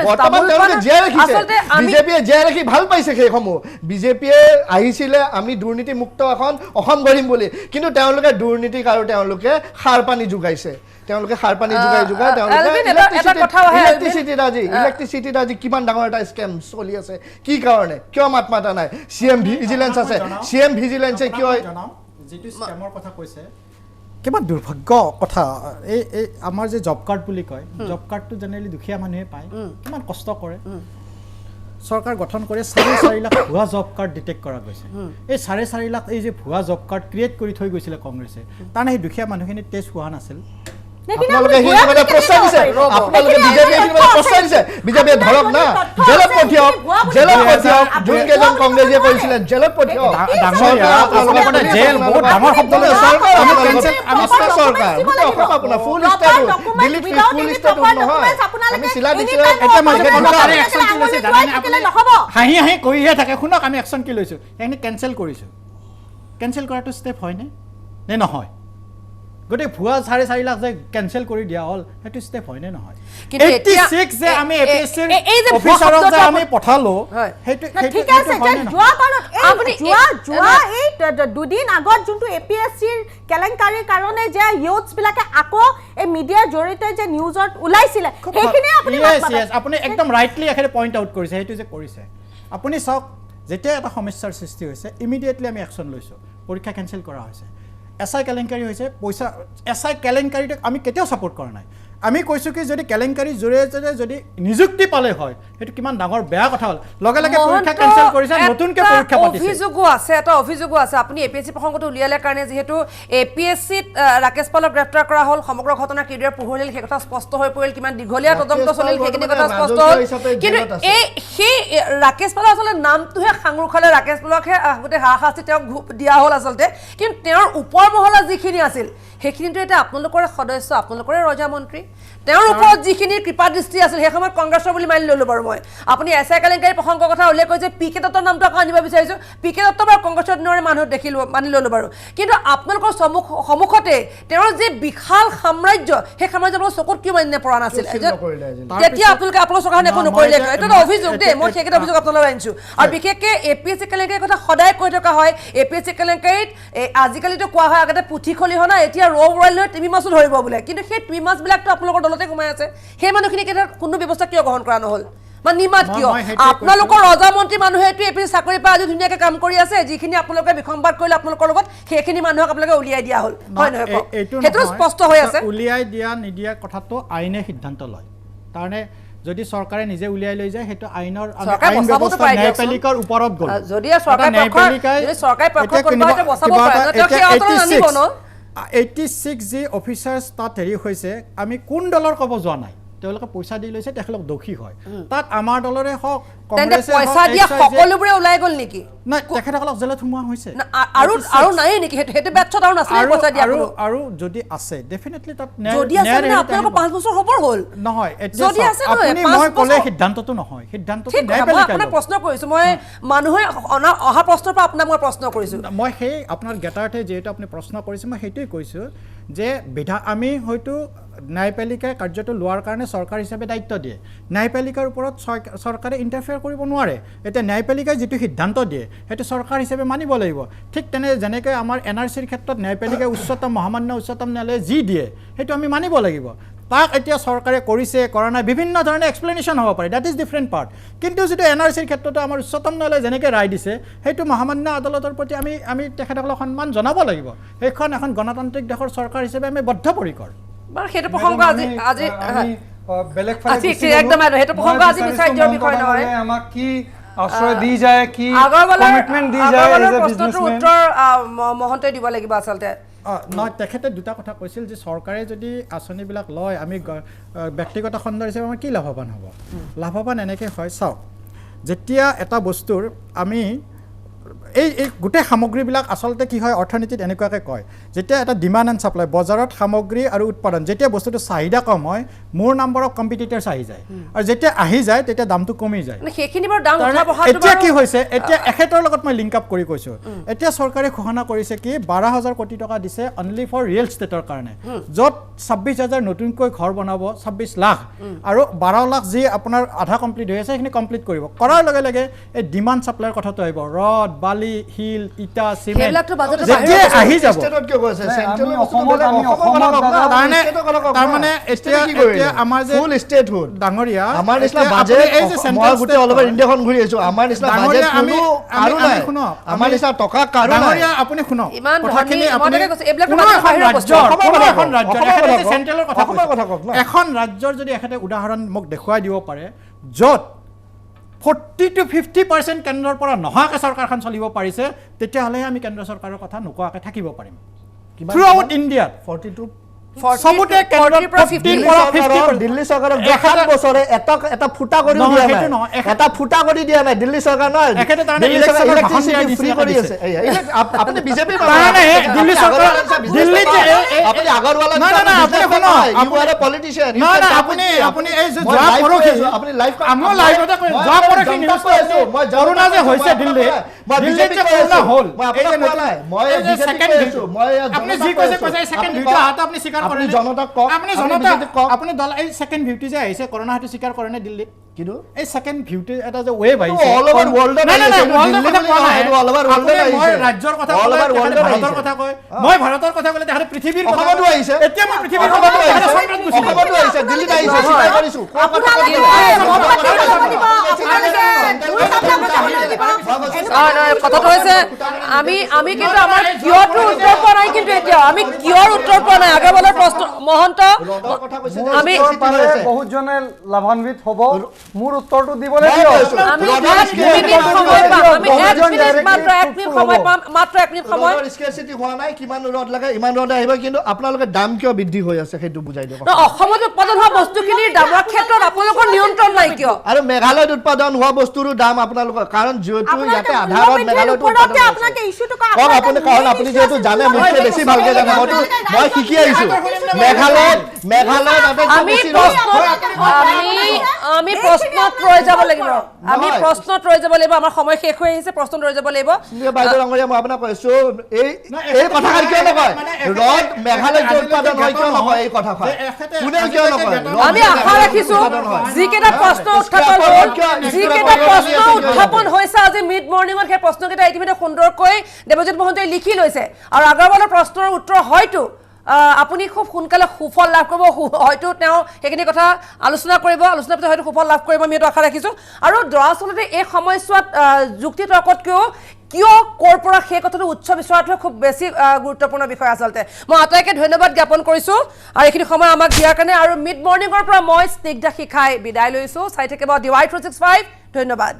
বিজেপিয়ে জীয়াই ৰাখি ভাল পাইছে সেইসমূহ বিজেপিয়ে আহিছিলে আমি দুৰ্নীতিমুক্ত এখন অসম গঢ়িম বুলি কিন্তু তেওঁলোকে দুৰ্নীতিক আৰু তেওঁলোকে সাৰ পানী যোগাইছে তেওঁলোকে সাৰ পানী যোগাই তেওঁলোকে ইলেক্ট্ৰিচিটিত আজি কিমান ডাঙৰ এটা স্কেম চলি আছে কি কাৰণে কিয় মাত মাতা নাই চিএম ভিজিলেন্স আছে চিএম ভিজিলেন্সে কিয় যিটো স্কেমৰ কথা কৈছে কিমান দুৰ্ভাগ্য কথা এই আমাৰ যে জব কাৰ্ড বুলি কয় জব কাৰ্ডটো জেনেৰেলি দুখীয়া মানুহে পায় কিমান কষ্ট কৰে চৰকাৰ গঠন কৰি 4.5 লাখ ভুৱা জব কাৰ্ড ডিটেক্ট কৰা গৈছে এই 4.5 লাখ এই যে ভুৱা জব কাৰ্ড ক্ৰিয়েট কৰি থৈ গৈছিলে কংগ্ৰেছে তাৰমানে সেই দুখীয়া মানুহখিনি টেষ্ট হোৱা নাছিল আপোনালোকে সেইখিনি মানে প্ৰস্তাৱ দিছে আপোনালোকে বিজেপি প্ৰস্তাৱ দিছে বিজেপিয়ে ধৰক না জেলত পঠিয়াওক যোনকেইজন কংগ্ৰেছীয়ে কৰিছিলে জেলত পঠিয়াওক জেল বহুত ডাঙৰ শব্দ চৰকাৰ আপোনাৰ ফুল ষ্টেট দিল্লীত ফুল ষ্টেট নহয় আমি চিলা দিছোঁ হাঁহি হাঁহি কৰিহে থাকে শুনক আমি একশ্যন কি লৈছোঁ সেইখিনি কেঞ্চেল কৰিছোঁ কেঞ্চেল কৰাটো ষ্টেপ হয়নে নে নহয় গতিকে ভুৱা 4.5 লাখ যে কেঞ্চেল কৰি দিয়া হ'ল সেইটো ষ্টেপ হয়নে নহয় 86 যে আমি এপিএছচিৰ অফিচাৰক যে আমি পঠালো সেইটো ঠিক আছে যোৱা এই দুদিন আগত যোনটো এপিএছচিৰ কেলেংকাৰীৰ কাৰণে যে ইউথছবিলাকে আকৌ এই মিডিয়াৰ জৰিয়তে যে নিউজত ওলাইছিলে সেইখিনি আপুনি একদম ৰাইটলি এখানে পইণ্ট আউট কৰিছে সেইটো যে কৰিছে আপুনি চাওক যেতিয়া এটা সমস্যাৰ সৃষ্টি হৈছে ইমিডিয়েটলি আমি একশ্যন লৈছোঁ পৰীক্ষা কেঞ্চেল কৰা হৈছে এছআই কেলেংকাৰী হৈছে পইচা এছআই কেলেংকাৰীটো আমি কেতিয়াও ছাপোৰ্ট কৰা নাই আমি কৈছোঁ কি যদি কেলেংকাৰী জৰিয়তে যদি নিযুক্তি পালে হয় সেইটো কিমান ডাঙৰ বেয়া কথা হ'ল লগে লগে পৰীক্ষা কেঞ্চেল কৰিছে নতুনকৈ পৰীক্ষা পাতিছে এটা অভিযোগো আছে আপুনি এপিএছচি প্ৰসংগটো উলিয়ালে কাৰণে যিহেতু এপিএছচিত ৰাকেশ পালক গ্ৰেপ্তাৰ কৰা হ'ল সমগ্ৰ ঘটনা কিদৰে পোহৰিল সেই কথা স্পষ্ট হৈ পৰিল কিমান দীঘলীয়া তদন্ত চলিল সেইখিনি কথা স্পষ্ট হ'ল কিন্তু সেই ৰাকেশ পালক আচলতে নামটোহে সাঙুৰ খালে ৰাকেশ পালকহে গোটেই হাৰাশাস্তি তেওঁক দিয়া হ'ল আচলতে কিন্তু তেওঁৰ ওপৰ মহলা যিখিনি আছিল সেইখিনিতো এতিয়া আপোনালোকৰে সদস্য আপোনালোকৰে ৰজা মন্ত্ৰী তেওঁৰ ওপৰত যিখিনি কৃপা দৃষ্টি আছিল সেই সময়ত কংগ্ৰেছৰ বুলি মানি ল'লোঁ বাৰু মই আপুনি এছআই কেলেংকাৰী প্ৰসংগৰ কথা উল্লেখ কৰিছে পি কে দত্তৰ নামটো আকৌ আনিব বিচাৰিছোঁ পি কে দত্ত বাৰু কংগ্ৰেছৰ দিনৰে মানুহ দেখিলোঁ মানি ল'লোঁ বাৰু কিন্তু আপোনালোকৰ সন্মুখতে তেওঁৰ যি বিশাল সাম্ৰাজ্য সেই সাম্ৰাজ্যৰ চকুত কিয় মানি পৰা নাছিল তেতিয়া আপোনালোকে আপোনালোকৰ চৰকাৰখনে একো নকৰিলে এইটো এটা অভিযোগ দেই মই সেইকেইটা অভিযোগ আপোনালোকে আনিছোঁ আৰু বিশেষকৈ এপিএছচি কেলেংকাৰীৰ কথা সদায় কৈ থকা হয় এপিএছচি কেলেংকাৰীত আজিকালিতো কোৱা হয় আগতে পুথি খলিহনা এতিয়া ৰৌ বৰাইল লৈ টিমি মাছো ধৰিব বোলে কিন্তু সেই টিমি মাছবিলাকতো আপোনালোকৰ দলতে সোমাই আছে সেই মানুহখিনিক এটা কোনো ব্যৱস্থা কিয় গ্ৰহণ কৰা নহ'ল বা নিমাত কিয় আপোনালোকৰ ৰজা মন্ত্ৰী মানুহেতো এপিএছচি চাকৰি পাই আজি ধুনীয়াকৈ কাম কৰি আছে যিখিনি আপোনালোকে বিসম্বাদ কৰিলে আপোনালোকৰ লগত সেইখিনি মানুহক আপোনালোকে উলিয়াই দিয়া হ'ল হয় নহয় সেইটো স্পষ্ট হৈ আছে উলিয়াই দিয়া নিদিয়া কথাটো আইনে সিদ্ধান্ত লয় তাৰমানে যদি চৰকাৰে নিজে উলিয়াই লৈ যায় সেইটো আইনৰ আইন ব্যৱস্থা ন্যায়পালিকাৰ ওপৰত গ'ল যদি চৰকাৰে পক্ষ কৰিব বচাব পাৰে তেতিয়া আঁতৰাই আনিব ন 86 যি অফিচাৰ্ছ তাত হেৰি হৈছে আমি কোন দলৰ ক'ব যোৱা নাই তেওঁলোকে পইচা দি লৈছে তেখেতলোক দোষী হয় তাত আমাৰ দলৰে হওক কংগ্ৰেছে পইচা দিয়া সকলোবোৰে ওলাই গ'ল নেকি নাই তেখেতসকলক জেলত সোমোৱা হৈছে আৰু নাই নেকি সেইটো বেটছত আৰু নাছিলে পইচা দিয়া আৰু যদি আছে ডেফিনেটলি তাত যদি আছে মানে আপোনালোকৰ 5 বছৰ হ'ব হ'ল নহয় যদি আছে আপুনি মই ক'লে সিদ্ধান্তটো নহয় সিদ্ধান্তটো ন্যায়পালিকা আপোনাক প্ৰশ্ন কৰিছোঁ মই মানুহে অহা প্ৰশ্নৰ পৰা আপোনাক মই প্ৰশ্ন কৰিছোঁ মই সেই আপোনাৰ জ্ঞাতাৰ্থে যিহেতু আপুনি প্ৰশ্ন কৰিছে মই সেইটোৱে কৈছোঁ যে আমি হয়তো ন্যায়পালিকাই কাৰ্যটো লোৱাৰ কাৰণে চৰকাৰ হিচাপে দায়িত্ব দিয়ে ন্যায়পালিকাৰ ওপৰত চৰকাৰে ইণ্টাৰফেয়াৰ কৰিব নোৱাৰে এতিয়া ন্যায়পালিকাই যিটো সিদ্ধান্ত দিয়ে সেইটো চৰকাৰ হিচাপে মানিব লাগিব ঠিক যেনেকৈ আমাৰ NRCৰ ক্ষেত্ৰত ন্যায়পালিকাই মহামান্য উচ্চতম ন্যায়ালয়ে যি দিয়ে সেইটো আমি মানিব লাগিব তাক এতিয়া চৰকাৰে কৰিছে কৰা নাই বিভিন্ন ধৰণে এক্সপ্লেনেশ্যন হ'ব পাৰে ডেট ইজ ডিফাৰেণ্ট পাৰ্ট কিন্তু যিটো NRCৰ ক্ষেত্ৰতো আমাৰ উচ্চতম ন্যায়ালয়ে যেনেকৈ ৰায় দিছে সেইটো মহামান্য আদালতৰ প্ৰতি আমি তেখেতসকলক সন্মান জনাব লাগিব সেইখন এখন গণতান্ত্ৰিক দেশৰ চৰকাৰ হিচাপে আমি বদ্ধপৰিকৰ সেইটো প্ৰসংগ আজি বেলেগ একদম সেইটো প্ৰসংগ আজি বিচাৰ দিয়াৰ বিষয় নহয় আমাক কি আশ্ৰয় দি যায় কি কমিটমেণ্ট দি যায় প্ৰশ্নটোৰ উত্তৰ মহন্তই দিব লাগিব আচলতে নহয় তেখেতে দুটা কথা কৈছিল যে চৰকাৰে যদি আঁচনিবিলাক লয় আমি ব্যক্তিগত খণ্ড হিচাপে আমাৰ কি লাভৱান হ'ব লাভৱান এনেকৈ হয় চাওক যেতিয়া এটা বস্তুৰ আমি এই গোটেই সামগ্ৰীবিলাক আচলতে কি হয় অৰ্থনীতিত এনেকুৱাকৈ কয় যেতিয়া এটা ডিমাণ্ড এণ্ড ছাপ্লাই বজাৰত সামগ্ৰী আৰু উৎপাদন যেতিয়া বস্তুটো চাহিদা কম হয় মোৰ নাম্বাৰ অফ কম্পিটিটাৰ্ছ আহি যায় আৰু যেতিয়া আহি যায় তেতিয়া দামটো কমি যায় এতিয়া কি হৈছে এতিয়া এখেতৰ লগত মই লিংক আপ কৰি কৈছোঁ এতিয়া চৰকাৰে ঘোষণা কৰিছে কি 12,000 কোটি টকা দিছে অনলি ফৰ ৰিয়েল ষ্টেটৰ কাৰণে য'ত 26,000 নতুনকৈ ঘৰ বনাব 26 লাখ আৰু 12 লাখ যি আপোনাৰ আধা কমপ্লিট হৈ আছে সেইখিনি কমপ্লিট কৰিব কৰাৰ লগে লগে এই ডিমাণ্ড ছাপ্লাইৰ কথাটো আহিব ৰড বালি হিল ইটা চিমেণ্ট যেতিয়া আহি যাব তাৰমানে এতিয়া আমাৰ যে ফুল ষ্টেটহুড ডাঙৰীয়া আমাৰ নিচিনা বাজেট এই যে মই গোটেই অল অভাৰ ইণ্ডিয়াখন ঘূৰি আহিছোঁ আমাৰ নিচিনা বাজেট আমি আৰু নাই আমাৰ নিচিনা টকা কাৰো নাই ডাঙৰীয়া আপুনি শুনক কথাখিনি আপুনি এখন ৰাজ্যৰ যদি এখেতে উদাহৰণ মোক দেখুৱাই দিব পাৰে য'ত 40 to 50% কেন্দ্ৰৰ পৰা নহাকৈ চৰকাৰখন চলিব পাৰিছে তেতিয়াহ'লে আমি কেন্দ্ৰ চৰকাৰৰ কথা নোকোৱাকৈ থাকিব পাৰিম থ্ৰু আউট ইণ্ডিয়াত 40 to চবতে কেন্দ্ৰত 14 পৰা 50 দিল্লী চৰকাৰক 7 বছৰে এটা ফুটা কৰি দিয়া নাই এটা ফুটা কৰি দিয়া নাই দিল্লী চৰকাৰ নহয় ইলেক্ট্ৰিচিটি ফ্ৰী কৰি আছে আপুনি বিজেপি দিল্লী চৰকাৰ দিল্লী আপুনি আগৰৱালা ইউ আৰ এ পলিটিচিয়ান আপুনি এই যে যোৱা পৰখি আপুনি আমাৰ লাইভতে যোৱা পৰখি নিউজ মই কৰোনা যে হৈছে দিল্লী যে কৰোনা হ'ল মই সেকেন্ড মই আপুনি যি কৈছে সেকেন্ড ভিউটো হাতে আপুনি স্বীকাৰ কৰে জনতাক কক আপুনি জনতাক আপুনি দল এই সেকেন্ড ভিউটি যে আহিছে কৰোনা হাতে স্বীকাৰ কৰে নে দিল্লীত কিন্তু এই সেকেন্ড ভিউটি এটা যে ৱেভ আহিছে অল ওভাৰ ওয়াৰ্ল্ডত আহিছে অল ওভাৰ ওয়াৰ্ল্ডত আহিছে মই ৰাজ্যৰ কথা কলে ভাৰতৰ কথা কয় মই ভাৰতৰ কথা কলে দেখে পৃথিৱীৰ কথা অসমতো আহিছে এতিয়া মই পৃথিৱীৰ কথা অসমতো আহিছে দিল্লীত আহিছে স্বীকাৰ কৰিছো কথাটো হৈছে আমি কিন্তু আমাৰ কিয়টো উত্তৰ পোৱা নাই কিন্তু এতিয়া আমি কিয়ৰ উত্তৰ পোৱা নাই আগৰবাৰৰ প্ৰশ্ন মহন্ত আমি বহুতজনে লাভান্বিত হ'ব মোৰ উত্তৰটো দিবলৈ দিয়ক আমি 1 মিনিট সময় পাম আমি 1 মিনিট মাত্ৰ 1 মিনিট সময় পাম মাত্ৰ 1 মিনিট সময় স্কেৰচিটি হোৱা নাই কিমান ৰড লাগে ইমান ৰড আহিব কিন্তু আপোনালোকে দাম কিয় বৃদ্ধি হৈ আছে সেইটো বুজাই দিয়ক অসমত উৎপাদন হোৱা বস্তুখিনিৰ দামৰ ক্ষেত্ৰত আপোনালোকৰ নিয়ন্ত্ৰণ নাই কিয় আৰু মেঘালয়ত উৎপাদন হোৱা বস্তুৰ দাম আপোনালোকৰ কাৰণ যেহেতু ইয়াতে আধাৰত মেঘালয়ত উৎপাদন আপোনাকে ইস্যুটো কওক আপুনি কাৰণ আপুনি যেহেতু জানে মোতকৈ বেছি ভালকৈ জানে মই শিকি আহিছো মেঘালয়ত আমি প্ৰশ্নত ৰৈ যাব লাগিব আমাৰ সময় শেষ হৈ আহিছে প্ৰশ্নত ৰৈ যাব লাগিব বাইদেউ ডাঙৰীয়া মই আপোনাক কৈছো এই কথাষাৰ কিয় নকয় ৰড মেঘালয়ত উৎপাদন হয় কিয় নকয় এই কথাষাৰ কোনে কিয় নকয় আমি আশা ৰাখিছো যিকেইটা প্ৰশ্ন উত্থাপন হৈছে আজি মিড মৰ্ণিঙত সেই প্ৰশ্নকেইটা ইতিমধ্যে সুন্দৰকৈ দেৱজিৎ মহন্তই লিখি লৈছে আৰু আগৰবাৰৰ প্ৰশ্নৰ উত্তৰ হয়তো আপুনি খুব সোনকালে সুফল লাভ কৰিব হয়তো তেওঁ সেইখিনি কথা আলোচনা কৰিব আলোচনাৰ পিছত হয়তো সুফল লাভ কৰিব আমি এইটো আশা ৰাখিছোঁ আৰু দৰাচলতে এই সময়ছোৱাত যুক্তি তৰ্কতকৈও কিয় ক'ৰ পৰা সেই কথাটো উচ্চ বিচৰাটো খুব বেছি গুৰুত্বপূৰ্ণ বিষয় আচলতে মই আটাইকে ধন্যবাদ জ্ঞাপন কৰিছোঁ আৰু এইখিনি সময় আমাক দিয়াৰ কাৰণে আৰু মিড মৰ্ণিঙৰ পৰা মই স্নিগ্ধা শিখাই বিদায় লৈছোঁ চাই থাকিব DY 365 ধন্যবাদ